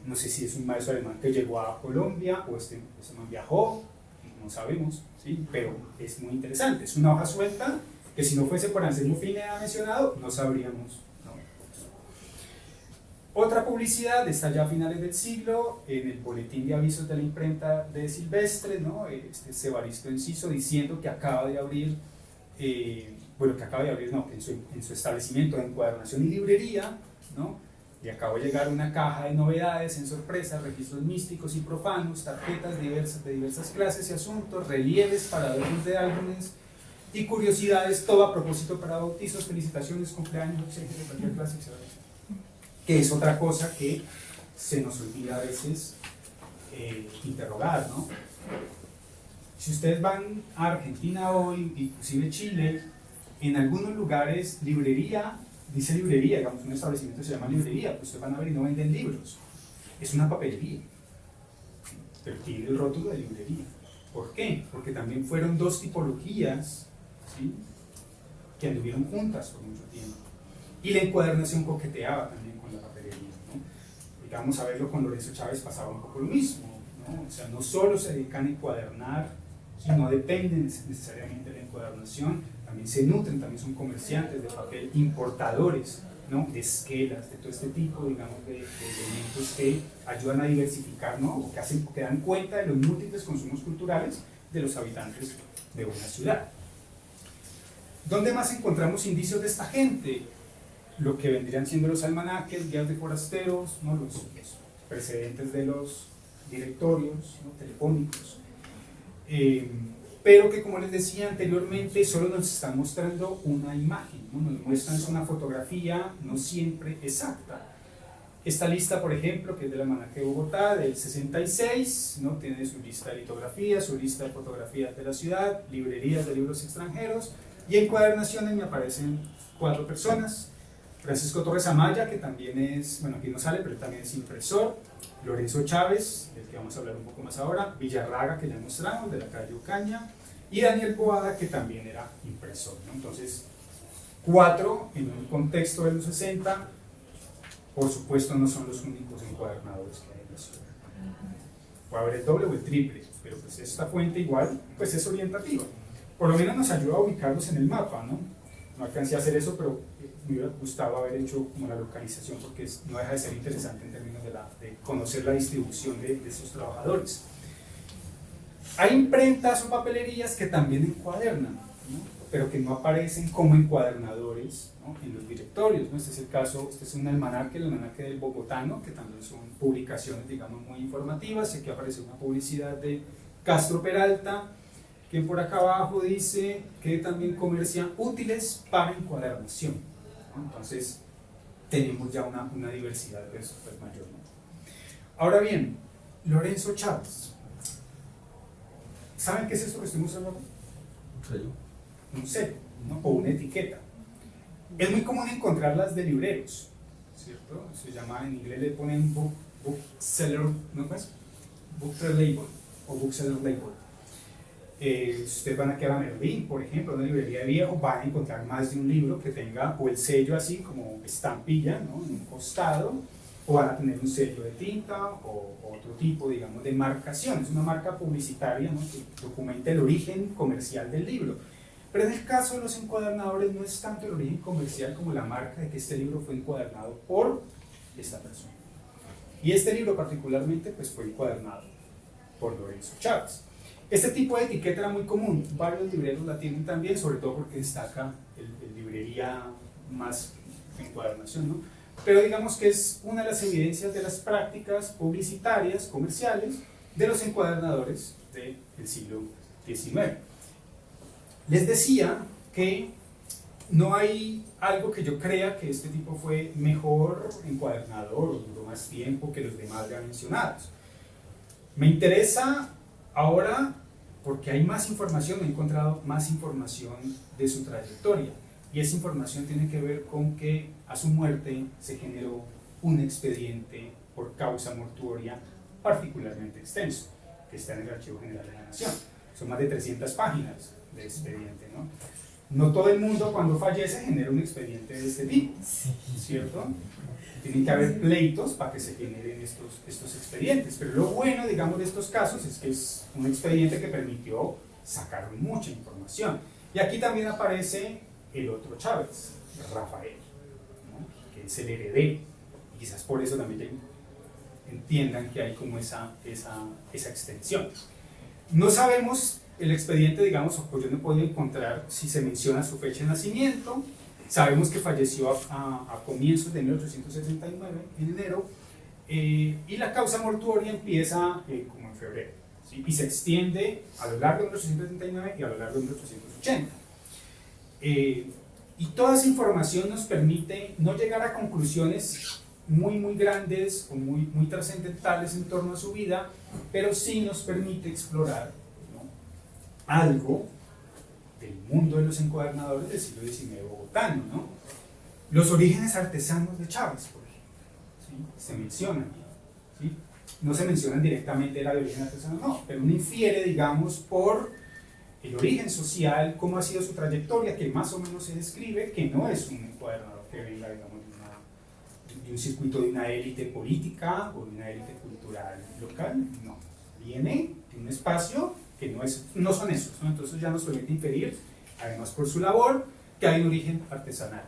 No sé si es un maestro alemán que llegó a Colombia o este man viajó, no sabemos, ¿sí? Pero es muy interesante, es una hoja suelta que si no fuese por Anselmo Pineda mencionado, no sabríamos, ¿no? Otra publicidad está ya a finales del siglo, en el boletín de avisos de la imprenta de Silvestre, ¿no? Evaristo Enciso diciendo que acaba de abrir, que en su establecimiento de encuadernación y librería, ¿no?, y acabo de llegar una caja de novedades en sorpresa, registros místicos y profanos, tarjetas de diversas clases y asuntos, relieves para adornos de álbumes y curiosidades, todo a propósito para bautizos, felicitaciones, cumpleaños, etcétera, de cualquier clase, etcétera. Que es otra cosa que se nos olvida a veces interrogar, ¿no? Si ustedes van a Argentina hoy, inclusive Chile, en algunos lugares librería, dice librería, digamos, un establecimiento se llama librería, pues ustedes van a ver y no venden libros, es una papelería, pero tiene el rótulo de librería. ¿Por qué? Porque también fueron dos tipologías, ¿sí?, que anduvieron juntas por mucho tiempo, y la encuadernación coqueteaba también con la papelería, ¿no? Digamos, a verlo con Lorenzo Chávez pasaba un poco lo mismo, ¿no? O sea, no solo se dedican a encuadernar y no dependen necesariamente de la encuadernación, también se nutren, también son comerciantes de papel, importadores, ¿no?, de esquelas, de todo este tipo, digamos, de elementos que ayudan a diversificar, ¿no?, que dan cuenta de los múltiples consumos culturales de los habitantes de una ciudad. ¿Dónde más encontramos indicios de esta gente? Lo que vendrían siendo los almanaques, guías de forasteros, ¿no?, los precedentes de los directorios, ¿no?, telefónicos. Pero que, como les decía anteriormente, solo nos están mostrando una imagen, ¿no? Nos muestran una fotografía no siempre exacta. Esta lista, por ejemplo, que es del Almanaque de Bogotá, del 66, ¿no?, tiene su lista de litografías, su lista de fotografías de la ciudad, librerías de libros extranjeros, y encuadernaciones me aparecen 4 personas. Francisco Torres Amaya, que también es, bueno, aquí no sale, pero también es impresor. Lorenzo Chávez, del que vamos a hablar un poco más ahora. Villarraga, que ya mostramos, de la calle Ocaña. Y Daniel Boada, que también era impresor, ¿no? Entonces, 4 en un contexto de los 60, por supuesto no son los únicos encuadernadores que hay en la ciudad. Puede haber el doble o el triple, pero pues esta fuente igual pues es orientativa. Por lo menos nos ayuda a ubicarlos en el mapa, ¿no? No alcancé a hacer eso, pero me hubiera gustado haber hecho como la localización, porque no deja de ser interesante en términos de conocer la distribución de estos trabajadores. Hay imprentas o papelerías que también encuadernan, ¿no?, pero que no aparecen como encuadernadores, ¿no?, en los directorios, ¿no? Este es el caso, este es un almanaque, el almanaque del Bogotano, que también son publicaciones, digamos, muy informativas. Aquí aparece una publicidad de Castro Peralta, que por acá abajo dice que también comercian útiles para encuadernación, ¿no? Entonces tenemos ya una diversidad pues mayor, ¿no? Ahora bien, Lorenzo Chávez ¿Saben qué es esto que estoy mostrando aquí? Un sello, ¿no? O una etiqueta. Es muy común encontrarlas de libreros, ¿cierto? Se llama, en inglés le ponen bookseller, ¿no es? Bookseller label o bookseller label. Si ustedes van aquí a la Merlín, por ejemplo, una librería de viejo, van a encontrar más de un libro que tenga o el sello así como estampilla, ¿no? En un costado, o van a tener un sello de tinta o otro tipo, digamos, de marcación. Es una marca publicitaria, ¿no? Que documenta el origen comercial del libro. Pero en el caso de los encuadernadores no es tanto el origen comercial como la marca de que este libro fue encuadernado por esta persona. Y este libro particularmente pues fue encuadernado por Lorenzo Chávez. Este tipo de etiqueta era muy común, varios libreros la tienen también, sobre todo porque destaca el librería más encuadernación, ¿no? Pero digamos que es una de las evidencias de las prácticas publicitarias, comerciales, de los encuadernadores del siglo XIX. Les decía que no hay algo que yo crea que este tipo fue mejor encuadernador o duró más tiempo que los demás ya mencionados. Me interesa ahora porque hay más información, he encontrado más información de su trayectoria y esa información tiene que ver con que a su muerte se generó un expediente por causa mortuoria particularmente extenso que está en el Archivo General de la Nación. Son más de 300 páginas de expediente, ¿no? No todo el mundo cuando fallece genera un expediente de este tipo, ¿cierto? Tienen que haber pleitos para que se generen estos expedientes, pero lo bueno, digamos, de estos casos es que es un expediente que permitió sacar mucha información. Y aquí también aparece el otro Chávez, Rafael, ¿no? Que es el heredero, y quizás por eso también entiendan que hay como esa extensión. No sabemos el expediente, digamos, pues yo no he podido encontrar si se menciona su fecha de nacimiento. Sabemos que falleció a comienzos de 1869, en enero, y la causa mortuoria empieza como en febrero, ¿sí? Y se extiende a lo largo de 1879 y a lo largo de 1880. Y toda esa información nos permite no llegar a conclusiones muy grandes o muy trascendentales en torno a su vida, pero sí nos permite explorar, ¿no?, algo del mundo de los encuadernadores del siglo XIX bogotano, ¿no? Los orígenes artesanos de Chávez, por ejemplo, ¿sí? Se mencionan, ¿sí? No se mencionan directamente era de origen artesano, no, pero uno infiere, digamos, por el origen social, cómo ha sido su trayectoria, que más o menos se describe, que no es un encuadernador que venga, digamos, de un circuito de una élite política o de una élite cultural local, no, viene de un espacio que no son esos, ¿no? Entonces ya nos permite inferir, además por su labor, que hay un origen artesanal.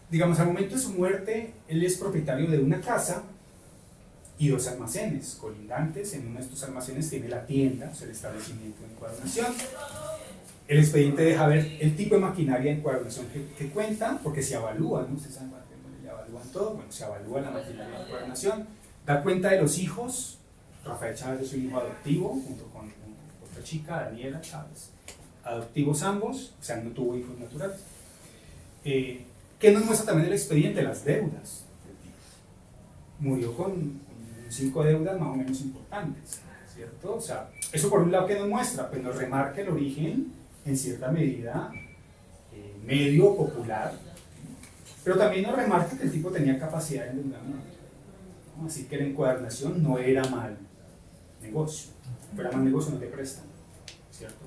Digamos, al momento de su muerte, él es propietario de una casa y 2 almacenes colindantes. En uno de estos almacenes tiene la tienda, o sea, el establecimiento de encuadernación. El expediente deja ver el tipo de maquinaria de encuadernación que cuenta, porque se evalúa, ¿no? Ustedes saben cuando le evalúan todo, bueno, se evalúa la maquinaria de encuadernación, da cuenta de los hijos. Rafael Chávez es un hijo adoptivo, junto con otra chica, Daniela Chávez, adoptivos ambos, o sea, no tuvo hijos naturales. ¿Qué nos muestra también el expediente? Las deudas. Murió con 5 deudas más o menos importantes, ¿cierto? O sea, eso por un lado que nos muestra, pues nos remarca el origen, en cierta medida, medio popular, pero también nos remarca que el tipo tenía capacidad de endeudamiento, ¿no? Así que la encuadernación no era mal negocio, fuera mal negocio no te prestan, ¿cierto?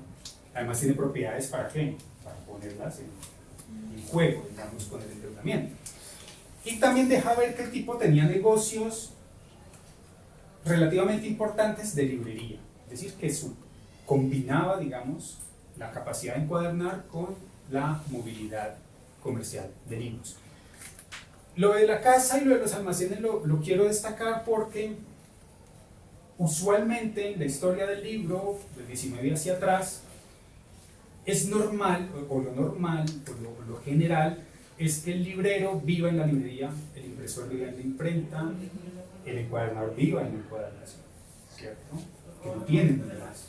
Además tiene propiedades ¿para qué? Para ponerlas en juego, digamos, con el endeudamiento. Y también deja ver que el tipo tenía negocios relativamente importantes de librería, es decir, que combinaba, digamos, la capacidad de encuadernar con la movilidad comercial de libros. Lo de la casa y lo de los almacenes lo quiero destacar porque usualmente en la historia del libro, del 19 hacia atrás, es normal, o lo general, es que el librero viva en la librería, el impresor viva en la imprenta, el encuadernador viva en la encuadernación, ¿cierto? Que no tienen demás.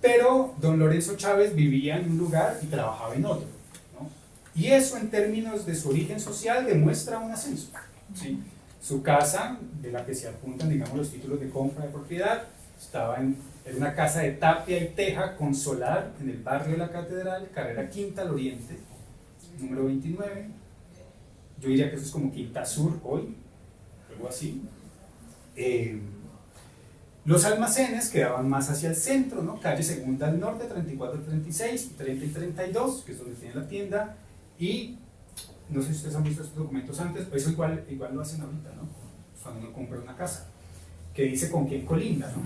Pero don Lorenzo Chávez vivía en un lugar y trabajaba en otro, ¿no? Y eso en términos de su origen social demuestra un ascenso, ¿sí? Su casa, de la que se apuntan, digamos, los títulos de compra de propiedad, Era una casa de tapia y teja con solar en el barrio de la Catedral, carrera Quinta al Oriente, número 29. Yo diría que eso es como Quinta Sur hoy, algo así. Los almacenes quedaban más hacia el centro, ¿no? Calle Segunda al norte, 34 y 36, 30 y 32, que es donde tiene la tienda. Y no sé si ustedes han visto estos documentos antes, pero eso igual lo hacen ahorita, ¿no? Cuando uno compra una casa, que dice con quién colinda, ¿no?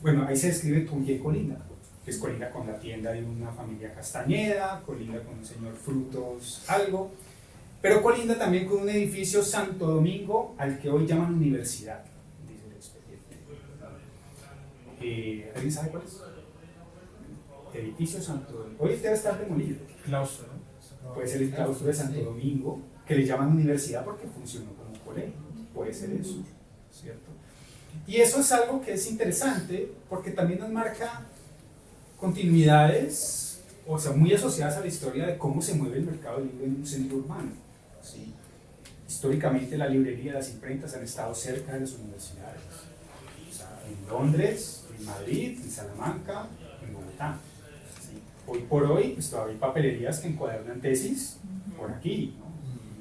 Bueno, ahí se describe con quién colinda, que es colinda con la tienda de una familia Castañeda, colinda con un señor Frutos algo, pero colinda también con un edificio Santo Domingo al que hoy llaman universidad, dice el expediente. ¿Alguien sabe cuál es? Edificio Santo Domingo. Hoy debe estar demolido. Claustro, ¿no? Puede ser el claustro de Santo Domingo, que le llaman universidad porque funcionó como colegio. Puede ser eso, ¿cierto? Y eso es algo que es interesante porque también nos marca continuidades, o sea, muy asociadas a la historia de cómo se mueve el mercado del libro en un centro urbano, ¿sí? Históricamente la librería, las imprentas han estado cerca de las universidades, o sea, en Londres, en Madrid, en Salamanca, en Bogotá. ¿Sí? Hoy por hoy, pues todavía hay papelerías que encuadernan tesis por aquí, ¿no?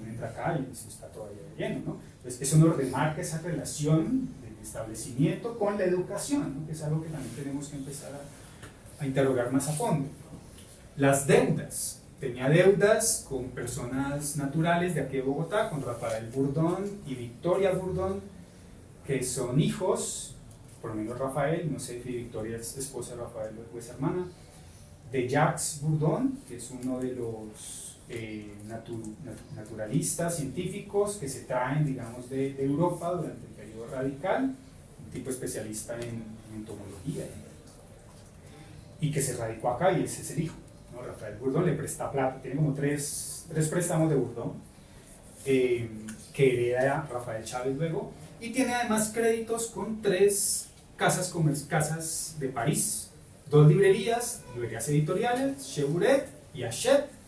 Uno entra acá y está todavía lleno, ¿no? Entonces eso nos remarca esa relación del establecimiento con la educación, ¿no? Que es algo que también tenemos que empezar a interrogar más a fondo. Las deudas. Tenía deudas con personas naturales de aquí de Bogotá, con Rafael Burdón y Victoria Burdón, que son hijos, por lo menos Rafael, no sé si Victoria es esposa de Rafael o es hermana, de Jacques Burdón, que es uno de los naturalistas científicos que se traen, digamos, de Europa durante el periodo radical, un tipo especialista en entomología, y que se radicó acá y ese es el hijo, ¿no? Rafael Burdón le presta plata, tiene como tres préstamos de Burdón, que hereda Rafael Chávez luego, y tiene además créditos con 3 casas de París, 2 librerías editoriales, Chevrolet y Hachette,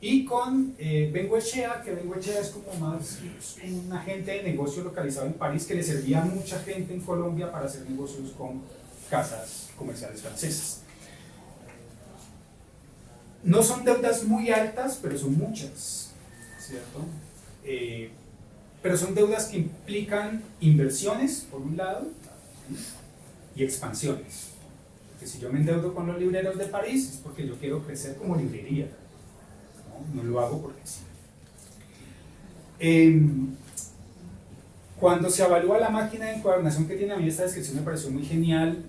y con Bengoechea, que Bengoechea es como más un agente de negocio localizado en París que le servía a mucha gente en Colombia para hacer negocios con casas comerciales francesas. No son deudas muy altas, pero son muchas, ¿cierto? Pero son deudas que implican inversiones, por un lado, ¿sí? Y expansiones. Porque si yo me endeudo con los libreros de París es porque yo quiero crecer como librería. No lo hago porque sí. Cuando se evalúa la máquina de encuadernación que tiene, a mí esta descripción me pareció muy genial.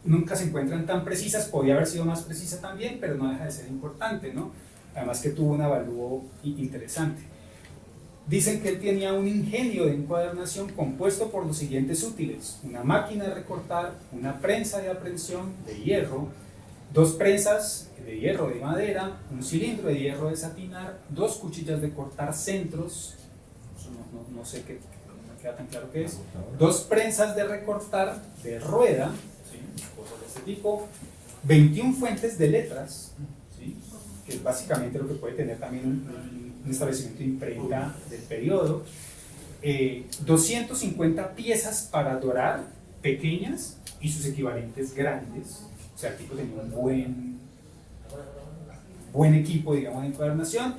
Nunca se encuentran tan precisas, podía haber sido más precisa también, pero no deja de ser importante, ¿no? Además que tuvo un avalúo interesante. Dicen que él tenía un ingenio de encuadernación compuesto por los siguientes útiles: una máquina de recortar, una prensa de aprehensión de hierro, 2 prensas de hierro de madera, un cilindro de hierro de satinar, 2 cuchillas de cortar centros, no sé qué, no me queda tan claro qué es, 2 prensas de recortar de rueda, ¿sí? Cosas de este tipo, 21 fuentes de letras, ¿sí? Que es básicamente lo que puede tener también un establecimiento de imprenta del periodo, 250 piezas para dorar, pequeñas, y sus equivalentes grandes. O sea, el tipo tenía un buen equipo, digamos, de encuadernación,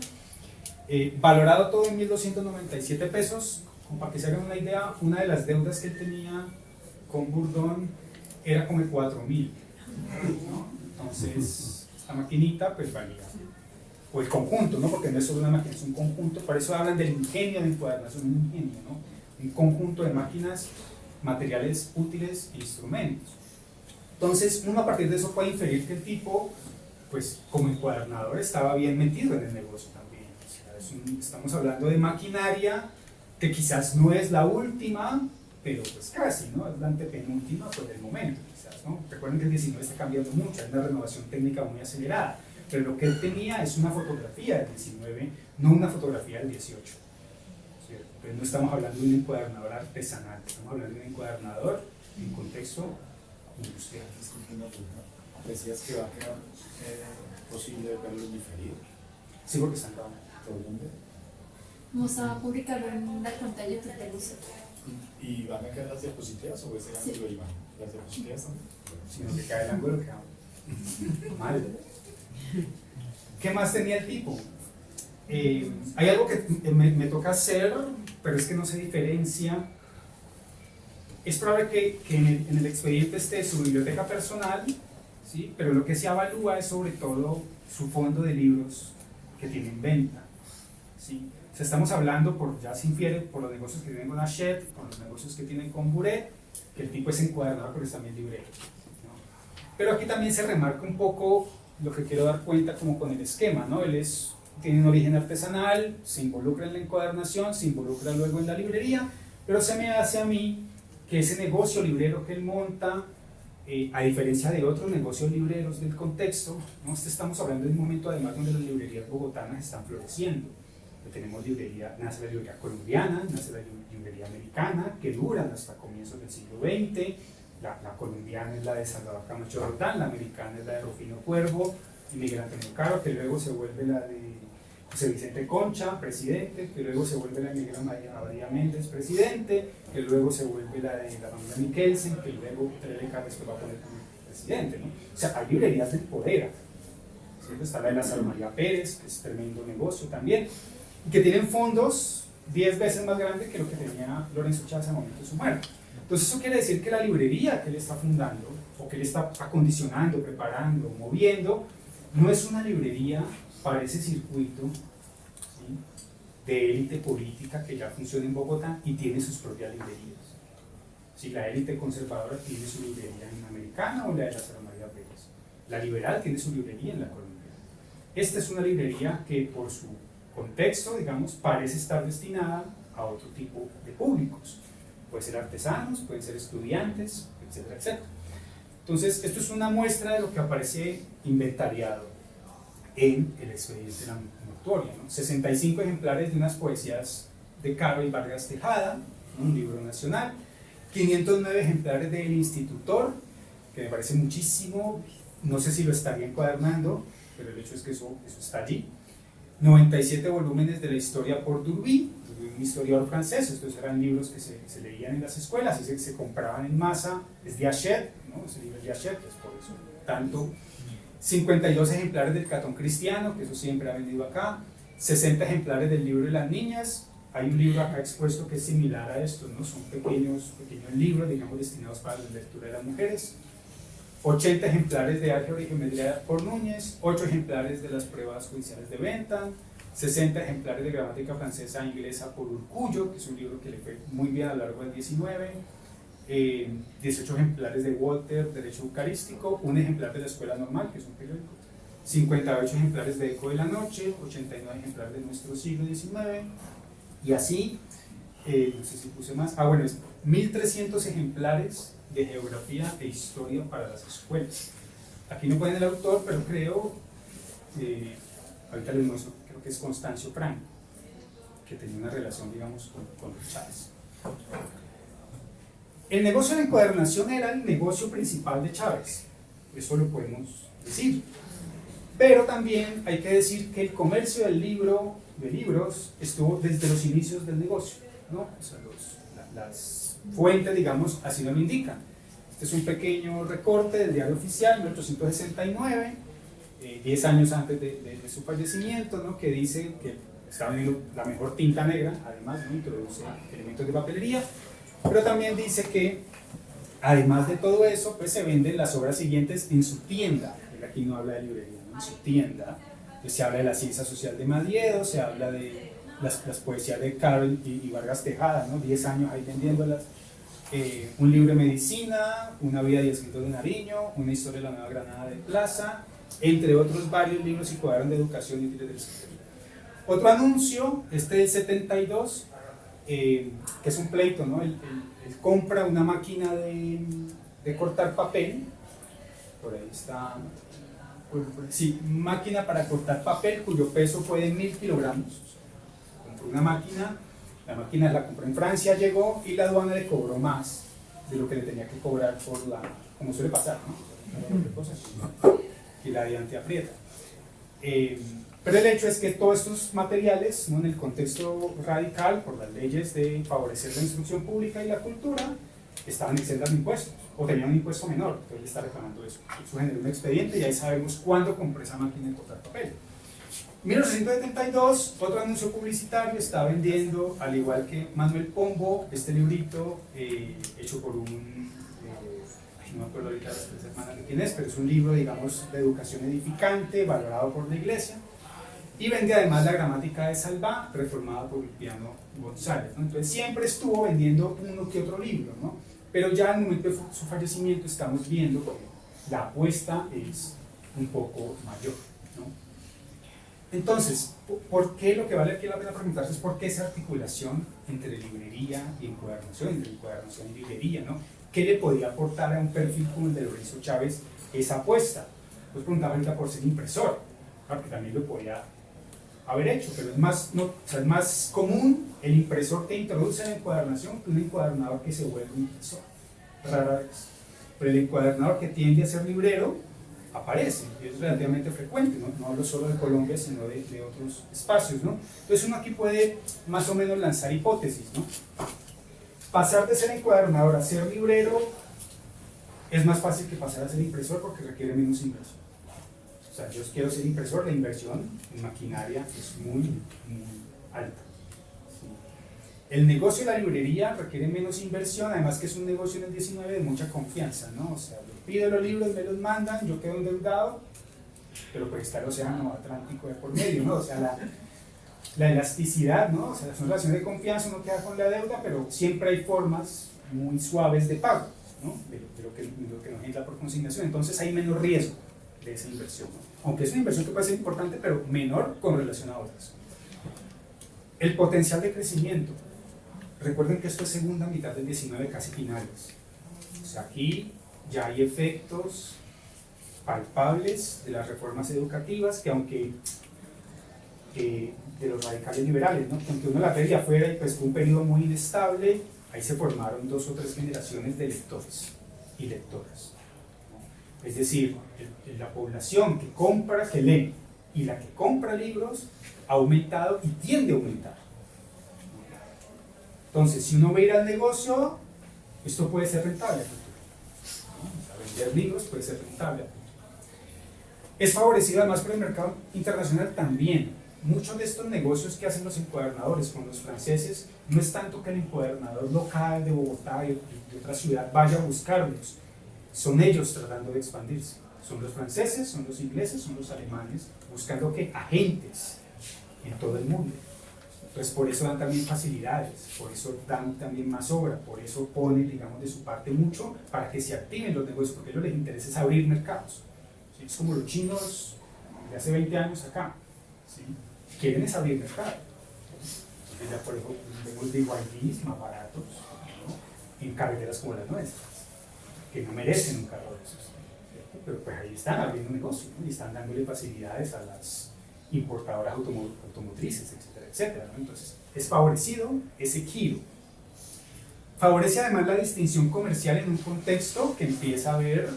valorado todo en 1.297 pesos. Como para que se hagan una idea, una de las deudas que él tenía con Burdón era como 4.000, ¿no? Entonces, esta maquinita pues valía, o el conjunto, ¿no? Porque no es solo una máquina, es un conjunto. Por eso hablan del ingenio de encuadernación, un ingenio, ¿no? Un conjunto de máquinas, materiales útiles e instrumentos. Entonces, uno a partir de eso puede inferir que el tipo, pues como encuadernador, estaba bien metido en el negocio también. O sea, estamos hablando de maquinaria que quizás no es la última, pero pues casi, ¿no? Es la antepenúltima pues, del momento, quizás, ¿no? Recuerden que el 19 está cambiando mucho, hay una renovación técnica muy acelerada, pero lo que él tenía es una fotografía del 19, no una fotografía del 18. ¿Cierto? Entonces no estamos hablando de un encuadernador artesanal, estamos hablando de un encuadernador en contexto industrial. Decías que va a quedar posible verlo diferido. Sí, porque están grabando. ¿Por dónde? Vamos a publicarlo en la cuenta de YouTube de Luce. ¿Y van a quedar las diapositivas o ese ángulo iban? ¿Las diapositivas también? Si no se cae el ángulo, queda mal. ¿Qué más tenía el tipo? Hay algo que me toca hacer, pero es que no se diferencia. Es probable que en el expediente esté su biblioteca personal, ¿sí? Pero lo que se evalúa es sobre todo su fondo de libros que tiene en venta, ¿sí? O sea, estamos hablando, ya se infiere por los negocios que tienen con Hachette, por los negocios que tienen con Buret, que el tipo es encuadernador, pero es también librero, ¿no? Pero aquí también se remarca un poco lo que quiero dar cuenta como con el esquema, ¿no? Tiene un origen artesanal, se involucra en la encuadernación, se involucra luego en la librería, pero se me hace a mí que ese negocio librero que él monta, a diferencia de otros negocios libreros del contexto, ¿no? Estamos hablando de un momento además donde las librerías bogotanas están floreciendo. Tenemos nace la librería colombiana, nace la librería americana, que duran hasta comienzos del siglo XX. La colombiana es la de Salvador Camacho Jordán, la americana es la de Rufino Cuervo y Miguel Antonio Caro, que luego se vuelve la de José Vicente Concha, presidente, que luego se vuelve la de Miguel Abadía Méndez, presidente, que luego se vuelve la de la familia Mikkelsen, que luego Trele Carles va a poner como presidente, ¿no? O sea, hay librerías del poder, ¿cierto? Está la de Lázaro María Pérez, que es tremendo negocio también, y que tienen fondos 10 veces más grandes que lo que tenía Lorenzo Chávez al momento de su muerte. Entonces eso quiere decir que la librería que él está fundando, o que él está acondicionando, preparando, moviendo, no es una librería para ese circuito, ¿sí?, de élite política que ya funciona en Bogotá y tiene sus propias librerías. Si la élite conservadora tiene su librería en Americana o la de Lázaro María Pérez, la liberal tiene su librería en la colombiana. Esta es una librería que por su contexto, digamos, parece estar destinada a otro tipo de públicos. Pueden ser artesanos, pueden ser estudiantes, etcétera, etcétera. Entonces, esto es una muestra de lo que aparece inventariado en el expediente de la mortuoria, ¿no? 65 ejemplares de unas poesías de Caro y Vargas Tejada, un libro nacional, 509 ejemplares del Institutor, que me parece muchísimo, no sé si lo estaría encuadernando, pero el hecho es que eso está allí. 97 volúmenes de la historia por Duruy, un historiador francés. Estos eran libros que se leían en las escuelas y se compraban en masa. Es de Hachette, ¿no? Ese libro es de Hachette, es por eso tanto. 52 ejemplares del Catón Cristiano, que eso siempre ha vendido acá. 60 ejemplares del libro de las niñas. Hay un libro acá expuesto que es similar a estos, ¿no? Son pequeños libros, digamos, destinados para la lectura de las mujeres. 80 ejemplares de álgebra y geometría por Núñez, 8 ejemplares de las pruebas judiciales de Bentham, 60 ejemplares de gramática francesa e inglesa por Urcullo, que es un libro que le fue muy bien a lo largo del 19, 18 ejemplares de Walter, Derecho Eucarístico, un ejemplar de la Escuela Normal, que es un periódico, 58 ejemplares de Eco de la Noche, 89 ejemplares de Nuestro Siglo XIX, y así, no sé si puse más, bueno, es 1300 ejemplares de geografía e historia para las escuelas. Aquí no ponen el autor, pero creo, ahorita les muestro, creo que es Constancio Franco, que tenía una relación, digamos, con Chávez. El negocio de la encuadernación era el negocio principal de Chávez, eso lo podemos decir. Pero también hay que decir que el comercio del libro, de libros, estuvo desde los inicios del negocio, ¿no? O sea, las fuentes, digamos, así nos lo indican. Este es un pequeño recorte del diario oficial, 1869, 10 años antes de su fallecimiento, ¿no? Que dice que está vendiendo la mejor tinta negra, además, ¿no? Introduce elementos de papelería, pero también dice que, además de todo eso, pues se venden las obras siguientes en su tienda. Él aquí no habla de librería, ¿no? En su tienda. Pues se habla de la ciencia social de Madiedo, se habla de las poesías de Carol y Vargas Tejada, ¿no? 10 años ahí vendiéndolas. Un libro de medicina, una vida y escritos de Nariño, una historia de la Nueva Granada de Plaza, entre otros varios libros y cuadernos de educación y útiles del sector. Otro anuncio, este del 72, que es un pleito, ¿no? Él compra una máquina de cortar papel, por ahí está, sí, máquina para cortar papel cuyo peso fue de 1000 kilogramos. Compró una máquina, la máquina la compró en Francia, llegó y la aduana le cobró más de lo que le tenía que cobrar por como suele pasar, ¿no? Y la adiante aprieta. Pero el hecho es que todos estos materiales, ¿no? En el contexto radical, por las leyes de favorecer la instrucción pública y la cultura, estaban exentas de impuestos, o tenían un impuesto menor, entonces le está reclamando eso. Eso generó un expediente y ahí sabemos cuándo compró esa máquina de cortar papel. 1972, otro anuncio publicitario, está vendiendo, al igual que Manuel Pombo, este librito hecho por un, no me acuerdo ahorita las 3 hermanas de quién es, pero es un libro, digamos, de educación edificante, valorado por la iglesia, y vende además la gramática de Salvá, reformada por Ulpiano González, ¿no? Entonces siempre estuvo vendiendo uno que otro libro, ¿no? Pero ya al momento de su fallecimiento estamos viendo que la apuesta es un poco mayor, ¿no? Entonces, ¿por qué lo que vale aquí la pena preguntarse es por qué esa articulación entre librería y encuadernación, entre encuadernación y librería, ¿no? ¿Qué le podía aportar a un perfil como el de Lorenzo Chávez esa apuesta? Pues preguntaba ahorita por ser impresor, claro, que también lo podía haber hecho, pero es más, no, o sea, es más común el impresor que introduce la encuadernación que un encuadernador que se vuelve un impresor, rara vez. Pero el encuadernador que tiende a ser librero aparece, y es relativamente frecuente, no hablo solo de Colombia, sino de otros espacios, ¿no? Entonces uno aquí puede más o menos lanzar hipótesis, ¿no? Pasar de ser encuadernador a ser librero es más fácil que pasar a ser impresor porque requiere menos inversión. O sea, yo quiero ser impresor, la inversión en maquinaria es muy alta. ¿Sí? El negocio de la librería requiere menos inversión, además que es un negocio en el 19 de mucha confianza, ¿no? O sea, yo pido los libros, me los mandan, yo quedo endeudado, pero pues está el océano Atlántico de por medio, ¿no? O sea, la elasticidad, ¿no? O sea, es una relación de confianza, uno queda con la deuda, pero siempre hay formas muy suaves de pago, ¿no? De lo que nos entra por consignación, entonces hay menos riesgo de esa inversión, ¿no? Aunque es una inversión que puede ser importante, pero menor con relación a otras. El potencial de crecimiento. Recuerden que esto es segunda mitad del 19, casi finales. O sea, aquí ya hay efectos palpables de las reformas educativas que aunque de los radicales liberales, ¿no? Que aunque uno la ve de afuera y pues fue un periodo muy inestable, ahí se formaron 2 o 3 generaciones de lectores y lectoras. Es decir, la población que compra, que lee, y la que compra libros ha aumentado y tiende a aumentar. Entonces, si uno va a ir al negocio, esto puede ser rentable a futuro, ¿no? O sea, vender libros puede ser rentable a futuro. Es favorecido además por el mercado internacional también. Muchos de estos negocios que hacen los encuadernadores con los franceses no es tanto que el encuadernador local de Bogotá y de otra ciudad vaya a buscarlos. Son ellos tratando de expandirse. Son los franceses, son los ingleses, son los alemanes, buscando que agentes en todo el mundo. Entonces por eso dan también facilidades, por eso dan también más obra, por eso ponen, digamos, de su parte mucho para que se activen los negocios, porque a ellos les interesa es abrir mercados. ¿Sí? Es como los chinos de hace 20 años acá. ¿Sí? Quieren es abrir mercados. Entonces ya por eso vemos BYDs más baratos, ¿no? En carreteras como las nuestras, que no merecen un carro de esos, ¿cierto? Pero pues ahí están abriendo un negocio, ¿no? Y están dándole facilidades a las importadoras automotrices, etcétera, etcétera, ¿no? Entonces es favorecido ese giro. Favorece además la distinción comercial en un contexto que empieza a haber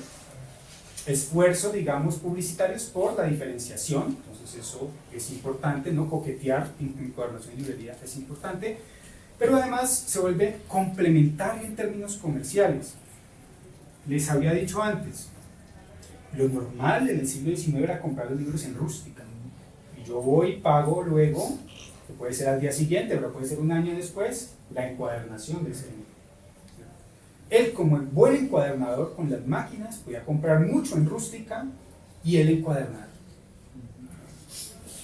esfuerzos, digamos, publicitarios por la diferenciación. Entonces eso es importante, ¿no? Coquetear en encuadernación y librería es importante, pero además se vuelve complementario en términos comerciales. Les había dicho antes, lo normal en el siglo XIX era comprar los libros en rústica, ¿no? Y yo voy, pago luego, que puede ser al día siguiente, pero puede ser un año después, la encuadernación de ese libro. Él, como el buen encuadernador con las máquinas, podía comprar mucho en rústica y él encuadernar.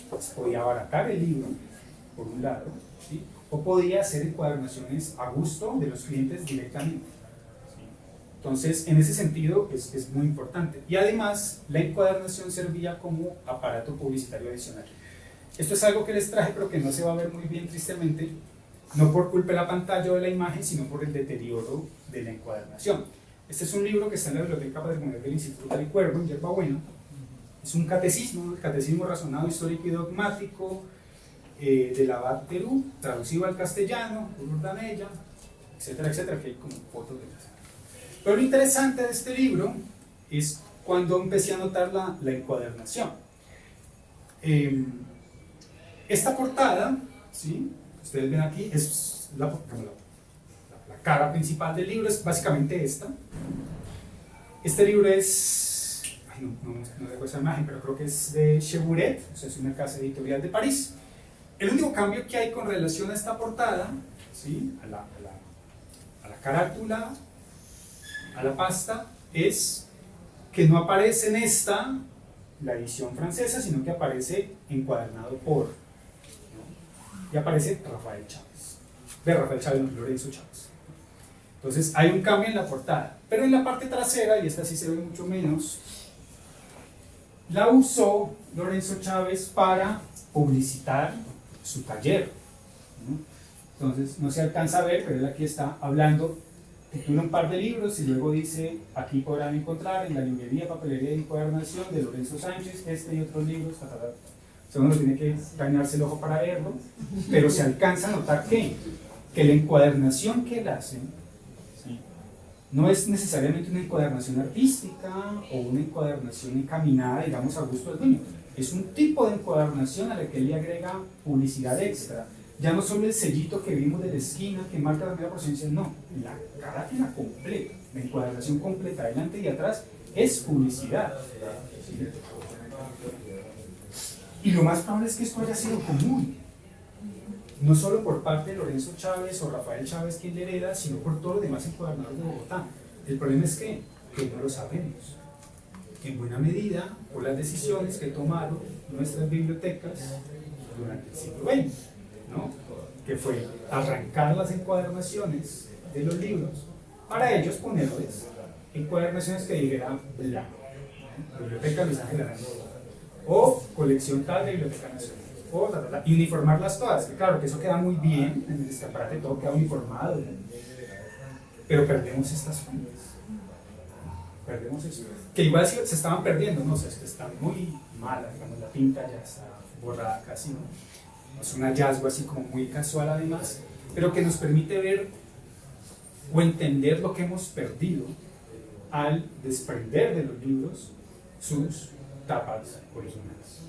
Pues podía abaratar el libro, por un lado, ¿sí? O podía hacer encuadernaciones a gusto de los clientes directamente. Entonces, en ese sentido, es muy importante. Y además, la encuadernación servía como aparato publicitario adicional. Esto es algo que les traje, pero que no se va a ver muy bien, tristemente, no por culpa de la pantalla o de la imagen, sino por el deterioro de la encuadernación. Este es un libro que está en la Biblioteca Patrimonial del Instituto del Cuervo, en Yerbabuena. Es un catecismo, el catecismo razonado, histórico y dogmático del Abad Terú, traducido al castellano, por Urdanella, etcétera, etcétera, que hay como fotos de eso. Pero lo interesante de este libro es cuando empecé a notar la encuadernación. Esta portada, ¿sí? Ustedes ven aquí, es la cara principal del libro, es básicamente esta. Este libro es, no dejo esa imagen, pero creo que es de Chevauret, o sea, es una casa editorial de París. El único cambio que hay con relación a esta portada, ¿sí? a la carátula, a la pasta, es que no aparece en esta la edición francesa, sino que aparece encuadernado por, ¿no? Y aparece Rafael Chávez. Rafael Chávez, no, Lorenzo Chávez. Entonces hay un cambio en la portada, pero en la parte trasera, y esta sí se ve mucho menos, la usó Lorenzo Chávez para publicitar su taller, ¿no? Entonces no se alcanza a ver, pero él aquí está hablando, titula un par de libros y luego dice: aquí podrán encontrar en la librería, papelería y encuadernación de Lorenzo Sánchez este y otros libros, o sea, uno tiene que dañarse el ojo para verlo, pero se alcanza a notar que la encuadernación que él hace, ¿sí?, no es necesariamente una encuadernación artística o una encuadernación encaminada, digamos, a gusto del dueño. Es un tipo de encuadernación a la que él le agrega publicidad extra. Ya no solo el sellito que vimos de la esquina que marca la primera procedencia, no, la carátula completa, la encuadernación completa, adelante y atrás, es publicidad. ¿Sí? Y lo más probable es que esto haya sido común, no solo por parte de Lorenzo Chávez o Rafael Chávez quien le hereda, sino por todos los demás encuadernadores de Bogotá. El problema es que no lo sabemos. En buena medida por las decisiones que tomaron nuestras bibliotecas durante el siglo XX, ¿no? Que fue arrancar las encuadernaciones de los libros para ellos ponerles encuadernaciones que dijeran blanco, Biblioteca Luis Ángel Arango, o colección tal de Biblioteca Nacional, o y uniformarlas todas, que claro que eso queda muy bien, en el escaparate todo queda uniformado, ¿no? Pero perdemos estas fuentes. Perdemos eso, que igual se estaban perdiendo, ¿no? O sea, es que están muy malas, digamos, la tinta ya está borrada casi, ¿no? Es un hallazgo así como muy casual además, pero que nos permite ver o entender lo que hemos perdido al desprender de los libros sus tapas originales,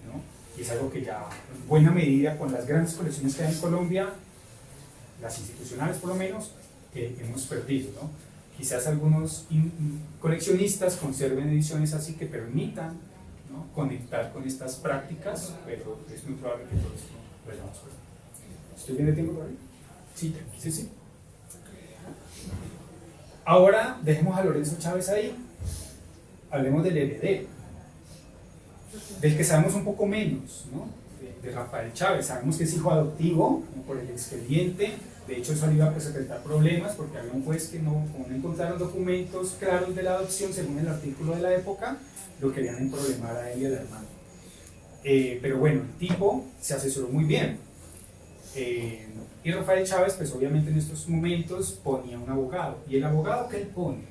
¿no? Y es algo que ya en buena medida con las grandes colecciones que hay en Colombia, las institucionales por lo menos, hemos perdido, ¿no? Quizás algunos coleccionistas conserven ediciones así que permitan, ¿no?, conectar con estas prácticas, pero es muy probable que todo esto lo hayamos perdido. ¿Estoy bien de tiempo por ahí? Sí, sí, sí. Ahora dejemos a Lorenzo Chávez ahí, hablemos del heredero, del que sabemos un poco menos, ¿no? De Rafael Chávez. Sabemos que es hijo adoptivo, ¿no?, por el expediente. De hecho, eso le iba a presentar problemas porque había un juez que como no encontraron documentos claros de la adopción según el artículo de la época, lo querían emproblemar a él y al hermano. Pero bueno, el tipo se asesoró muy bien. Y Rafael Chávez, pues obviamente en estos momentos ponía un abogado. Y el abogado que él pone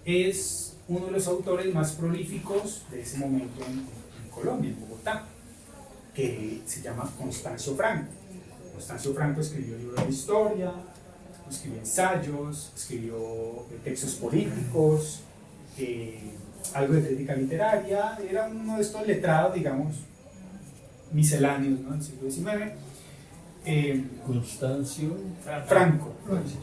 es uno de los autores más prolíficos de ese momento en Colombia, en Bogotá, que se llama Constancio Franco. Constancio Franco escribió libros de historia, escribió ensayos, escribió textos políticos, algo de crítica literaria. Era uno de estos letrados, digamos, misceláneos, ¿no?, del siglo XIX. Constancio Franco. Entonces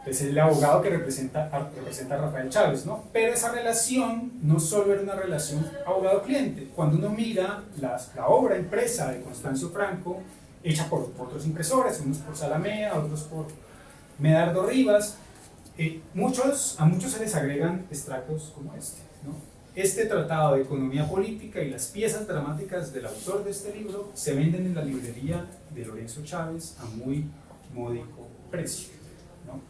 es el abogado que representa a Rafael Chávez, ¿no? Pero esa relación no solo era una relación abogado-cliente. Cuando uno mira la obra impresa de Constancio Franco, hecha por otros impresores, unos por Salamea, otros por Medardo Rivas, a muchos se les agregan extractos como este, ¿no? Este tratado de economía política y las piezas dramáticas del autor de este libro se venden en la librería de Lorenzo Chávez a muy módico precio, ¿no?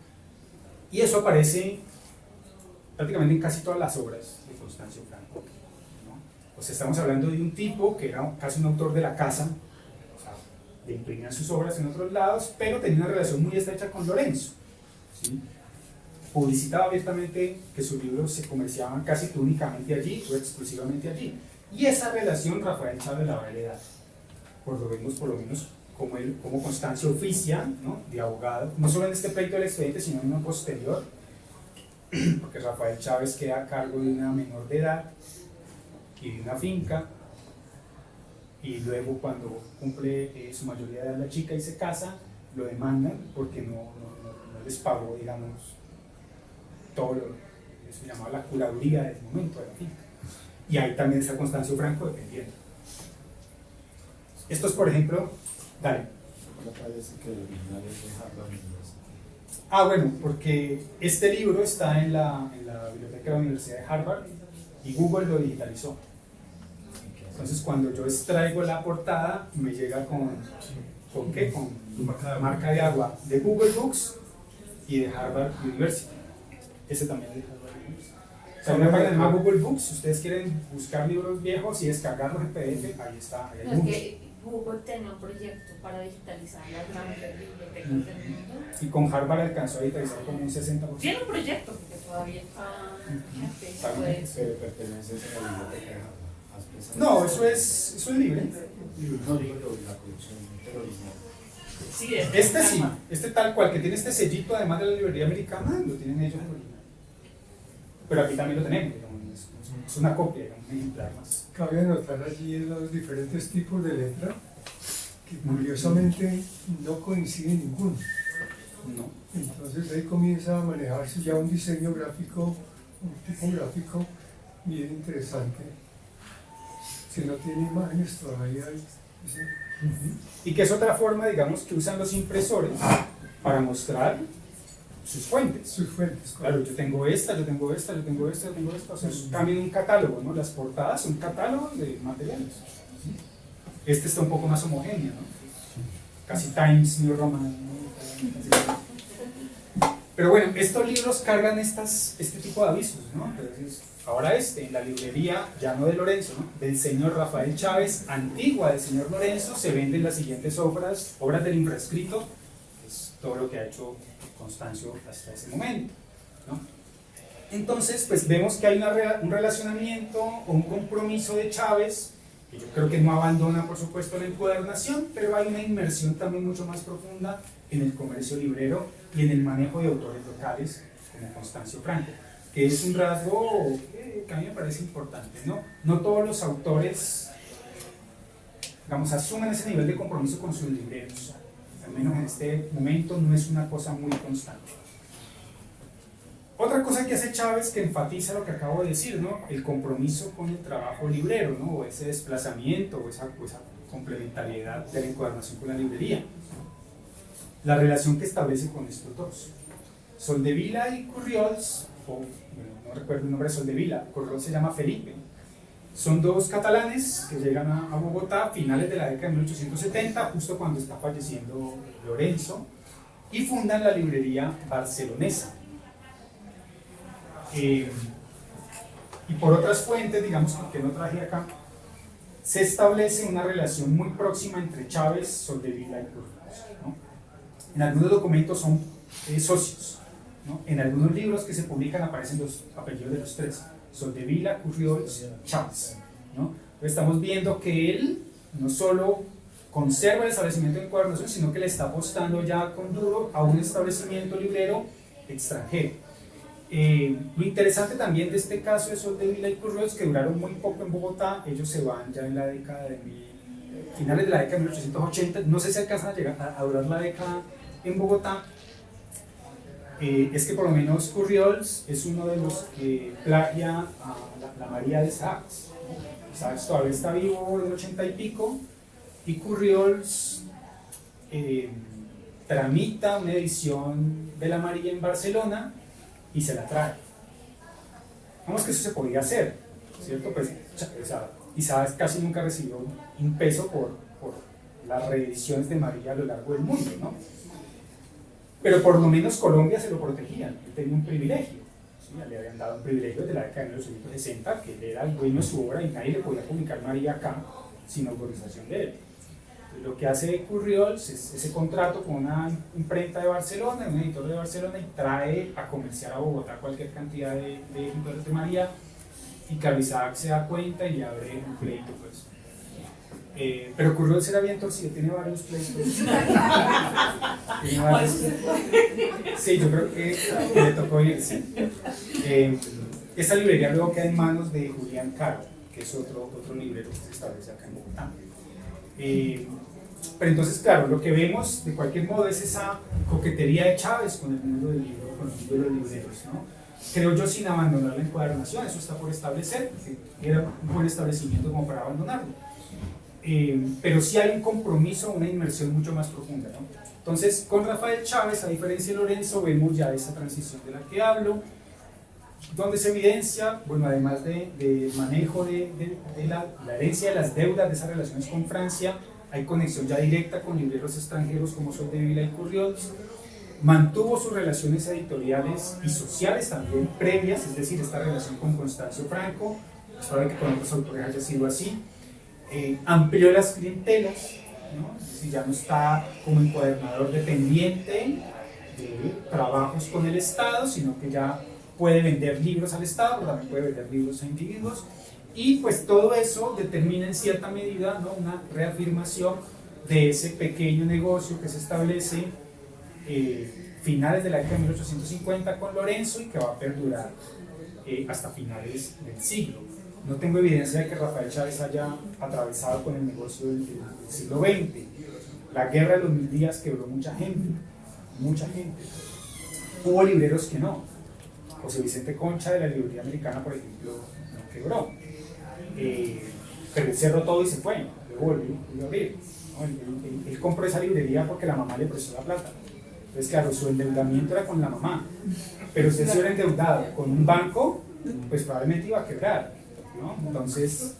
Y eso aparece prácticamente en casi todas las obras de Constancio Franco, ¿no? Pues estamos hablando de un tipo que era casi un autor de la casa, de imprimir sus obras en otros lados, pero tenía una relación muy estrecha con Lorenzo, ¿sí? Publicitaba abiertamente que sus libros se comerciaban casi que únicamente allí o exclusivamente allí. Y esa relación Rafael Chávez la va a heredar. Por lo menos como Constancio oficia, ¿no?, de abogado, no solo en este pleito del expediente, sino en uno posterior, porque Rafael Chávez queda a cargo de una menor de edad y de una finca, y luego cuando cumple su mayoría de edad la chica y se casa, lo demandan porque no les pagó, digamos, todo lo que se llamaba la curaduría del momento de la finca. Y ahí también está Constancio Franco defendiendo. Esto es, por ejemplo, dale. Me parece que el original es de Harvard University. Ah, bueno, porque este libro está en la biblioteca de la Universidad de Harvard y Google lo digitalizó. Entonces, cuando yo extraigo la portada, me llega ¿con qué? Con marca de agua de Google Books y de Harvard University. Ese también es de Harvard University. O sea, una página que se llama Google Books. Si ustedes quieren buscar libros viejos y descargarlos en PDF, ahí está. Ahí hay No, es muchos. que Google tenía un proyecto para digitalizar las grandes bibliotecas del mundo. Y con Harvard alcanzó a digitalizar como un 60%. Tiene un proyecto porque todavía está También. Pero pertenece a la biblioteca de Harvard. No, eso es libre. No digo yo, la colección terrorismo. Sí, Este sí, este tal cual, que tiene este sellito además de la librería americana, lo tienen ellos en original. Pero aquí también lo tenemos, digamos, es una copia, digamos, un ejemplar más. Cabe anotar allí los diferentes tipos de letra que curiosamente no coinciden ninguno. No. Entonces ahí comienza a manejarse ya un diseño gráfico, un tipo gráfico bien interesante. Si no tiene imágenes todavía hay... Y que es otra forma, digamos, que usan los impresores para mostrar sus fuentes. Sus fuentes. Claro, yo tengo esta, yo tengo esta, yo tengo esta, yo tengo esta. O sea, es también un catálogo, ¿no? Las portadas son catálogos de materiales. Este está un poco más homogéneo, ¿no? Casi Times New Roman, ¿no? Pero bueno, estos libros cargan este tipo de avisos, ¿no? Entonces, ahora en la librería, ya no de Lorenzo, ¿no? Del señor Rafael Chávez, antigua del señor Lorenzo, se venden las siguientes obras del infrascrito, que es todo lo que ha hecho Constancio hasta ese momento, ¿no? Entonces, pues vemos que hay un relacionamiento o un compromiso de Chávez, que yo creo que no abandona, por supuesto, la encuadernación, pero hay una inmersión también mucho más profunda en el comercio librero y en el manejo de autores locales, como Constancio Franco, que es un rasgo que a mí me parece importante, ¿no? No todos los autores, digamos, asumen ese nivel de compromiso con sus libreros, al menos en este momento no es una cosa muy constante. Otra cosa que hace Chávez que enfatiza lo que acabo de decir, ¿no? El compromiso con el trabajo librero, ¿no? O ese desplazamiento o esa complementariedad de la encuadernación con la librería. La relación que establece con estos dos. Soldevila y Curriols, no recuerdo el nombre de Soldevila, Curriols se llama Felipe. Son dos catalanes que llegan a Bogotá a finales de la década de 1870, justo cuando está falleciendo Lorenzo, y fundan la librería barcelonesa. Y por otras fuentes, digamos que no traje acá, se establece una relación muy próxima entre Chávez, Soldevila y Curriols, ¿no? En algunos documentos son socios, ¿no? En algunos libros que se publican aparecen los apellidos de los tres: Soldevila, Curriols, Chávez, ¿no? Entonces estamos viendo que él no solo conserva el establecimiento de encuadernación, sino que le está apostando ya con duro a un establecimiento librero extranjero. Lo interesante también de este caso de Soldevila y Curriols, que duraron muy poco en Bogotá, ellos se van ya en la década de finales de la década de 1880, no sé si alcanzan a llegar a durar la década en Bogotá. Es que por lo menos Curriols es uno de los que plagia a la María de Sachs. Sachs todavía está vivo, del 80 y pico, y Curriols tramita una edición de la María en Barcelona y se la trae. Vamos que eso se podía hacer, ¿cierto? Pues, y Sachs casi nunca recibió un peso por las reediciones de María a lo largo del mundo, ¿no? Pero por lo menos Colombia se lo protegía, tenía un privilegio, ¿sí? Le habían dado un privilegio desde la década de 1960, que él era el dueño de su obra y nadie le podía publicar María acá sin autorización de él. Entonces, lo que hace Curriols es ese contrato con una imprenta de Barcelona, un editor de Barcelona, y trae a comerciar a Bogotá cualquier cantidad de ejemplares de María, y Isaac se da cuenta y abre un pleito, pues. Pero Curriols era bien torcido, tiene varios pleitos. Sí, yo creo que le tocó irse. Esta librería luego queda en manos de Julián Caro, que es otro librero que se establece acá en Bogotá. Pero entonces, claro, lo que vemos de cualquier modo es esa coquetería de Chávez con el mundo del libro, con el mundo de los libreros, ¿no? Creo yo sin abandonar la encuadernación, eso está por establecer, porque era un buen establecimiento como para abandonarlo. Pero sí hay un compromiso, una inmersión mucho más profunda, ¿no? Entonces, con Rafael Chávez, a diferencia de Lorenzo, vemos ya esa transición de la que hablo, donde se evidencia, bueno, además del manejo de la herencia de las deudas, de esas relaciones con Francia, hay conexión ya directa con libreros extranjeros como Soldevila y Curriols. Mantuvo sus relaciones editoriales y sociales también previas, es decir, esta relación con Constancio Franco, es probable que con otros autores haya sido así. Amplió las clientelas, ¿no? Es decir, ya no está como encuadernador dependiente de trabajos con el Estado, sino que ya puede vender libros al Estado, pero también puede vender libros a individuos. Y pues todo eso determina en cierta medida, ¿no?, una reafirmación de ese pequeño negocio que se establece finales de la década de 1850 con Lorenzo y que va a perdurar hasta finales del siglo. No tengo evidencia de que Rafael Chávez haya atravesado con el negocio del siglo XX. La guerra de los 1000 días quebró mucha gente, mucha gente. Hubo libreros que no. José Vicente Concha de la librería americana, por ejemplo, no quebró. Pero él cerró todo y se fue, luego volvió a abrir, ¿no? Él compró esa librería porque la mamá le prestó la plata. Entonces, claro, su endeudamiento era con la mamá, pero si él se hubiera endeudado con un banco, pues probablemente iba a quebrar, ¿no? Entonces,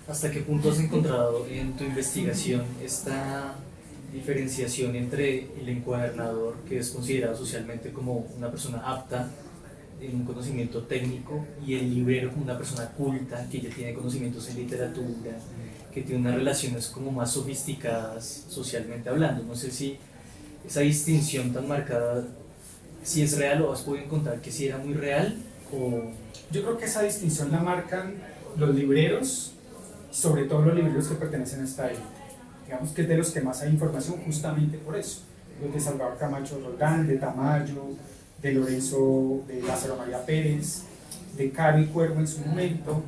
¿hasta qué punto has encontrado en tu investigación esta diferenciación entre el encuadernador, que es considerado socialmente como una persona apta en un conocimiento técnico, y el librero como una persona culta, que ya tiene conocimientos en literatura, que tiene unas relaciones como más sofisticadas socialmente hablando? No sé si esa distinción tan marcada, si es real o has podido encontrar que sí era muy real, o... Yo creo que esa distinción la marcan los libreros, sobre todo los libreros que pertenecen a esta élite. Digamos que es de los que más hay información justamente por eso. Los de Salvador Camacho Roldán, de Tamayo, de Lorenzo, de Lázaro María Pérez, de Caro y Cuervo en su momento.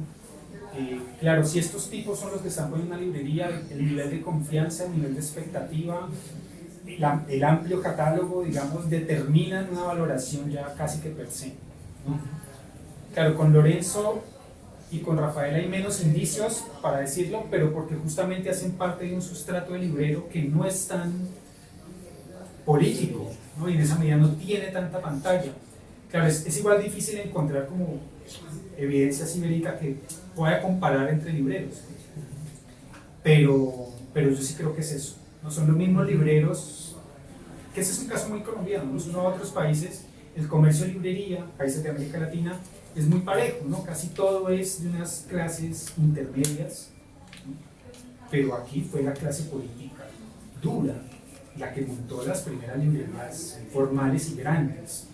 Claro, si estos tipos son los que están poniendo una librería, el nivel de confianza, el nivel de expectativa, el amplio catálogo, digamos, determinan una valoración ya casi que per se, ¿no? Claro, con Lorenzo y con Rafael hay menos indicios para decirlo, pero porque justamente hacen parte de un sustrato de librero que no es tan político, ¿no? Y en esa medida no tiene tanta pantalla. Claro, es igual difícil encontrar como evidencia ibérica que pueda comparar entre libreros, pero yo sí creo que es eso. No son los mismos libreros, que ese es un caso muy colombiano, ¿no? En otros países el comercio de librería, países de América Latina, es muy parejo, ¿no? Casi todo es de unas clases intermedias, ¿no? Pero aquí fue la clase política dura la que montó las primeras librerías formales y grandes,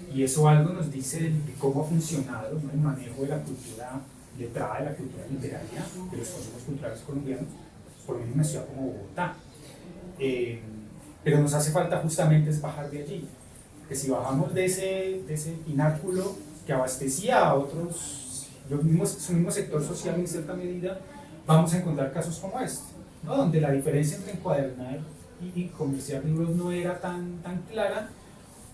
¿no? Y eso algo nos dice de cómo ha funcionado, ¿no?, el manejo de la cultura letrada, de la cultura literaria, de los consumos culturales colombianos, por lo menos en una ciudad como Bogotá. Pero nos hace falta justamente es bajar de allí, que si bajamos de ese pináculo que abastecía a otros, su mismo sector social en cierta medida, vamos a encontrar casos como este, ¿no?, donde la diferencia entre encuadernar y comerciar libros no era tan clara,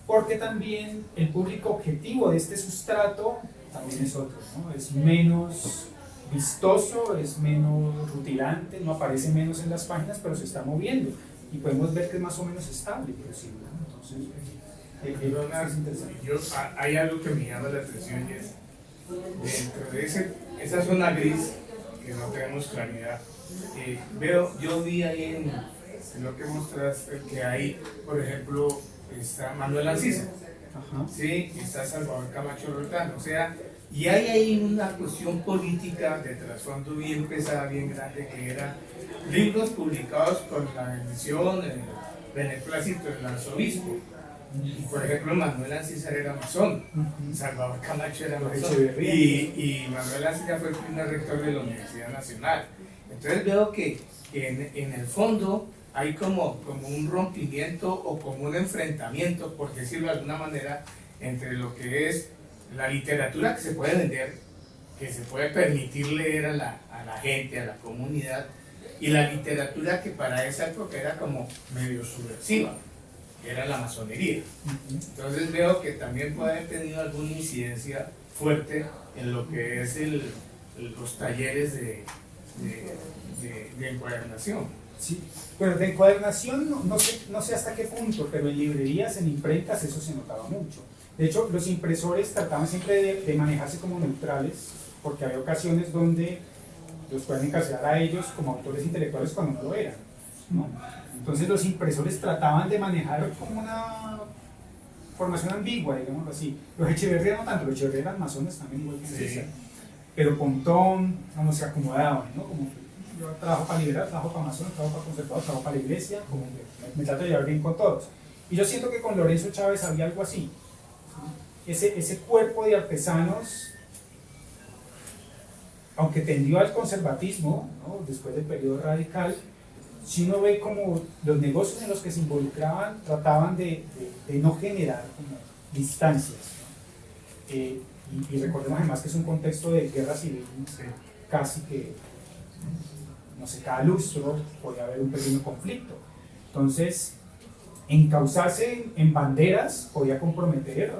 porque también el público objetivo de este sustrato también es otro, ¿no? Es menos vistoso, es menos rutilante, no aparece menos en las páginas, pero se está moviendo y podemos ver que es más o menos estable, inclusive, ¿no? Entonces, es interesante. Hay algo que me llama la atención y es dentro de esa zona gris que no tenemos claridad. Yo vi ahí en lo que mostraste que hay, por ejemplo, está Manuel Ancisa, ¿sí? Está Salvador Camacho Roldán, o sea, y hay ahí una cuestión política de trasfondo bien pesada, bien grande, que era libros publicados con la bendición, el beneplácito del arzobispo. Por ejemplo, Manuel Ancisa era masón, Salvador Camacho era masón, y Manuel Ancisa fue el primer rector de la Universidad Nacional. Entonces veo que en el fondo hay como un rompimiento o como un enfrentamiento, por decirlo de alguna manera, entre lo que es la literatura que se puede vender, que se puede permitir leer a la gente, a la comunidad, y la literatura que para esa época era como medio subversiva, que era la masonería. Entonces veo que también puede haber tenido alguna incidencia fuerte en lo que es los talleres de encuadernación. Sí. Bueno, de encuadernación no sé hasta qué punto, pero en librerías, en imprentas, eso se notaba mucho. De hecho, los impresores trataban siempre de manejarse como neutrales, porque había ocasiones donde los pueden encarcelar a ellos como autores intelectuales cuando no lo eran, ¿no? Entonces los impresores trataban de manejar como una formación ambigua, digámoslo así. Los Echeverría no tanto, los Echeverría eran masones también igual que César, pero Pontón, vamos, se acomodaban, ¿no? Como que yo trabajo para liberal, trabajo para masón, trabajo para conservador, trabajo para la iglesia, como que me trato de llevar bien con todos. Y yo siento que con Lorenzo Chávez había algo así, ¿sí? Ese cuerpo de artesanos, aunque tendió al conservatismo, ¿no? Después del periodo radical, si uno ve como los negocios en los que se involucraban trataban de no generar como distancias, ¿no? Y recordemos además que es un contexto de guerra civil, casi que, no sé, cada lustro podía haber un pequeño conflicto. Entonces, encauzarse en banderas podía comprometer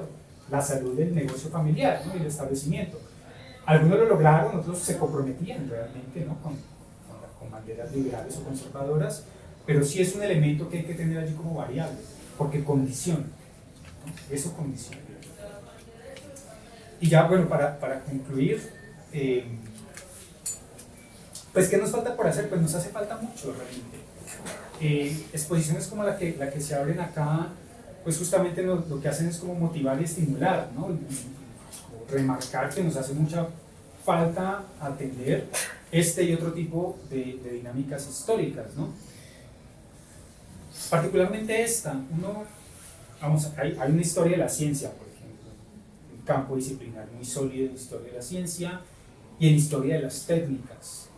la salud del negocio familiar, ¿no? Y el establecimiento. Algunos lo lograron, otros se comprometían realmente, ¿no? con banderas liberales o conservadoras, pero sí es un elemento que hay que tener allí como variable, porque condiciona, ¿no? Eso condiciona. Y ya, bueno, para concluir, pues ¿qué nos falta por hacer? Pues nos hace falta mucho realmente. Exposiciones como la que se abren acá, pues justamente lo que hacen es como motivar y estimular, ¿no? Remarcar que nos hace mucha falta atender este y otro tipo de dinámicas históricas, ¿no? Particularmente esta, hay una historia de la ciencia, por ejemplo, un campo disciplinar muy sólido en historia de la ciencia y en historia de las técnicas.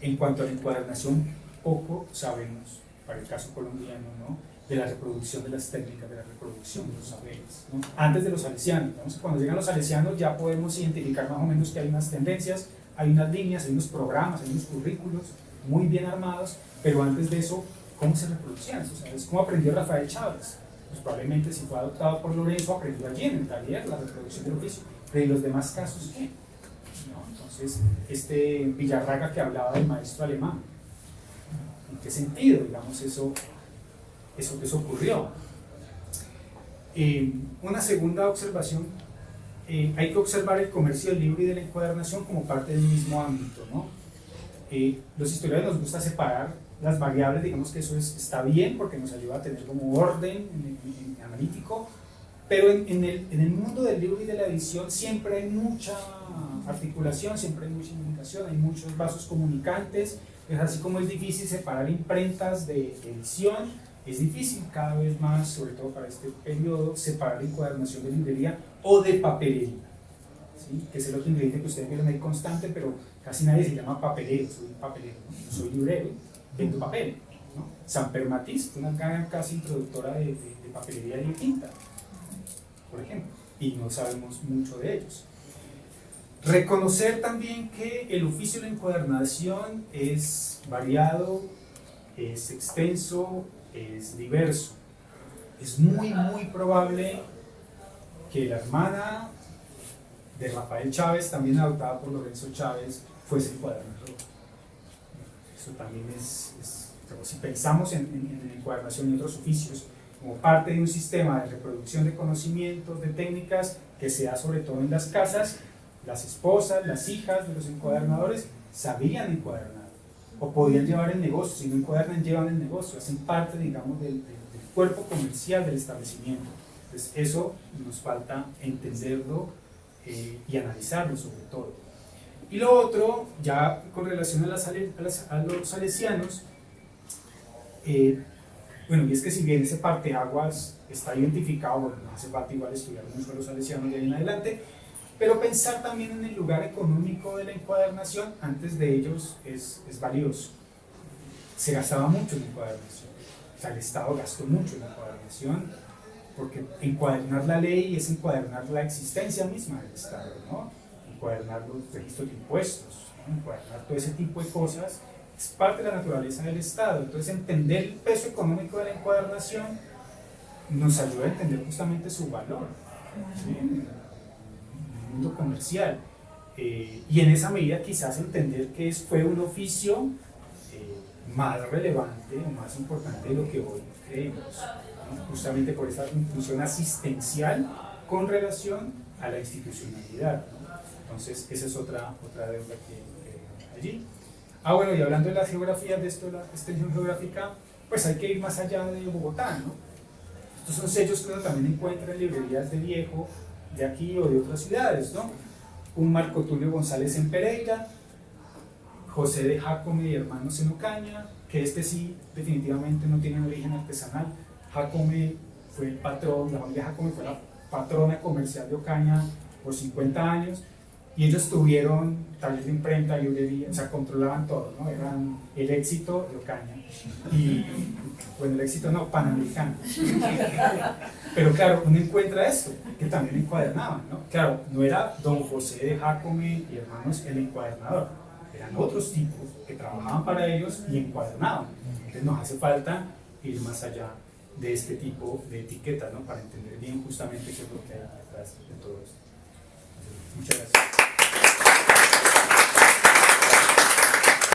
En cuanto a la encuadernación, poco sabemos, para el caso colombiano, ¿no? De la reproducción de las técnicas, de la reproducción de los saberes, ¿no? Antes de los salesianos, ¿no? Cuando llegan los salesianos ya podemos identificar más o menos que hay unas tendencias, hay unas líneas, hay unos programas, hay unos currículos muy bien armados, pero antes de eso, ¿cómo se reproducían esos saberes? ¿Cómo aprendió Rafael Chávez? Pues probablemente si fue adoptado por Lorenzo, aprendió allí en el taller la reproducción del oficio, pero ¿y los demás casos qué? ¿No? Entonces, Villarraga que hablaba del maestro alemán, ¿en qué sentido, digamos, eso ocurrió? Una segunda observación, hay que observar el comercio del libro y de la encuadernación como parte del mismo ámbito, ¿no? Los historiadores nos gusta separar las variables, digamos que eso está bien porque nos ayuda a tener como orden analítico, pero en el mundo del libro y de la edición siempre hay mucha articulación, siempre hay mucha comunicación, hay muchos vasos comunicantes, es así como es difícil separar imprentas de edición, es difícil cada vez más, sobre todo para este periodo, separar la encuadernación de librería o de papelería, ¿sí? Que es el otro ingrediente que ustedes vieron ahí constante, pero casi nadie se llama papelero, soy papelero, ¿no? Soy librero, vendo papel, ¿no? Samper Matiz, una gran casa introductora de papelería y tinta, por ejemplo, y no sabemos mucho de ellos. Reconocer también que el oficio de la encuadernación es variado, es extenso, es diverso. Es muy probable que la hermana de Rafael Chávez, también adoptada por Lorenzo Chávez, fuese encuadernador. Eso también si pensamos en la encuadernación y otros oficios, como parte de un sistema de reproducción de conocimientos, de técnicas, que se da sobre todo en las casas, las esposas, las hijas de los encuadernadores sabían encuadernar, o podían llevar el negocio, si no encuadernan, llevan el negocio, hacen parte, digamos, del cuerpo comercial del establecimiento. Entonces, eso nos falta entenderlo y analizarlo sobre todo. Y lo otro, ya con relación a los salesianos, bueno, y es que si bien ese parteaguas está identificado, bueno, no hace falta igual estudiar mucho a los salesianos de ahí en adelante, pero pensar también en el lugar económico de la encuadernación antes de ellos es valioso. Se gastaba mucho en encuadernación, o sea, el Estado gastó mucho en encuadernación, porque encuadernar la ley es encuadernar la existencia misma del Estado, ¿no? Encuadernar los registros de impuestos, ¿no? Encuadernar todo ese tipo de cosas es parte de la naturaleza del Estado. Entonces, entender el peso económico de la encuadernación nos ayuda a entender justamente su valor, ¿sí? En el mundo comercial. Y en esa medida quizás entender que fue un oficio más relevante o más importante de lo que hoy creemos, ¿no? Justamente por esa función asistencial con relación a la institucionalidad, ¿no? Entonces esa es otra deuda que allí. Bueno, y hablando de las geografías de esto, la extensión geográfica, pues hay que ir más allá de Bogotá, ¿no? Estos son sellos que uno también encuentra en librerías de viejo de aquí o de otras ciudades, ¿no? Un Marco Tulio González en Pereira, José de Jácome y hermanos en Ocaña, que este sí definitivamente no tiene un origen artesanal. Jácome fue el patrón, la familia Jácome fue la patrona comercial de Ocaña por 50 años, y ellos tuvieron taller de imprenta, librería, o sea, controlaban todo, ¿no? Eran el éxito de Ocaña, y bueno, el éxito no, Panamericano. Pero claro, uno encuentra esto, que también encuadernaban, ¿no? Claro, no era don José de Jácome y hermanos el encuadernador, eran otros tipos que trabajaban para ellos y encuadernaban. Entonces nos hace falta ir más allá de este tipo de etiquetas, ¿no? Para entender bien justamente qué es lo que hay detrás de todo esto.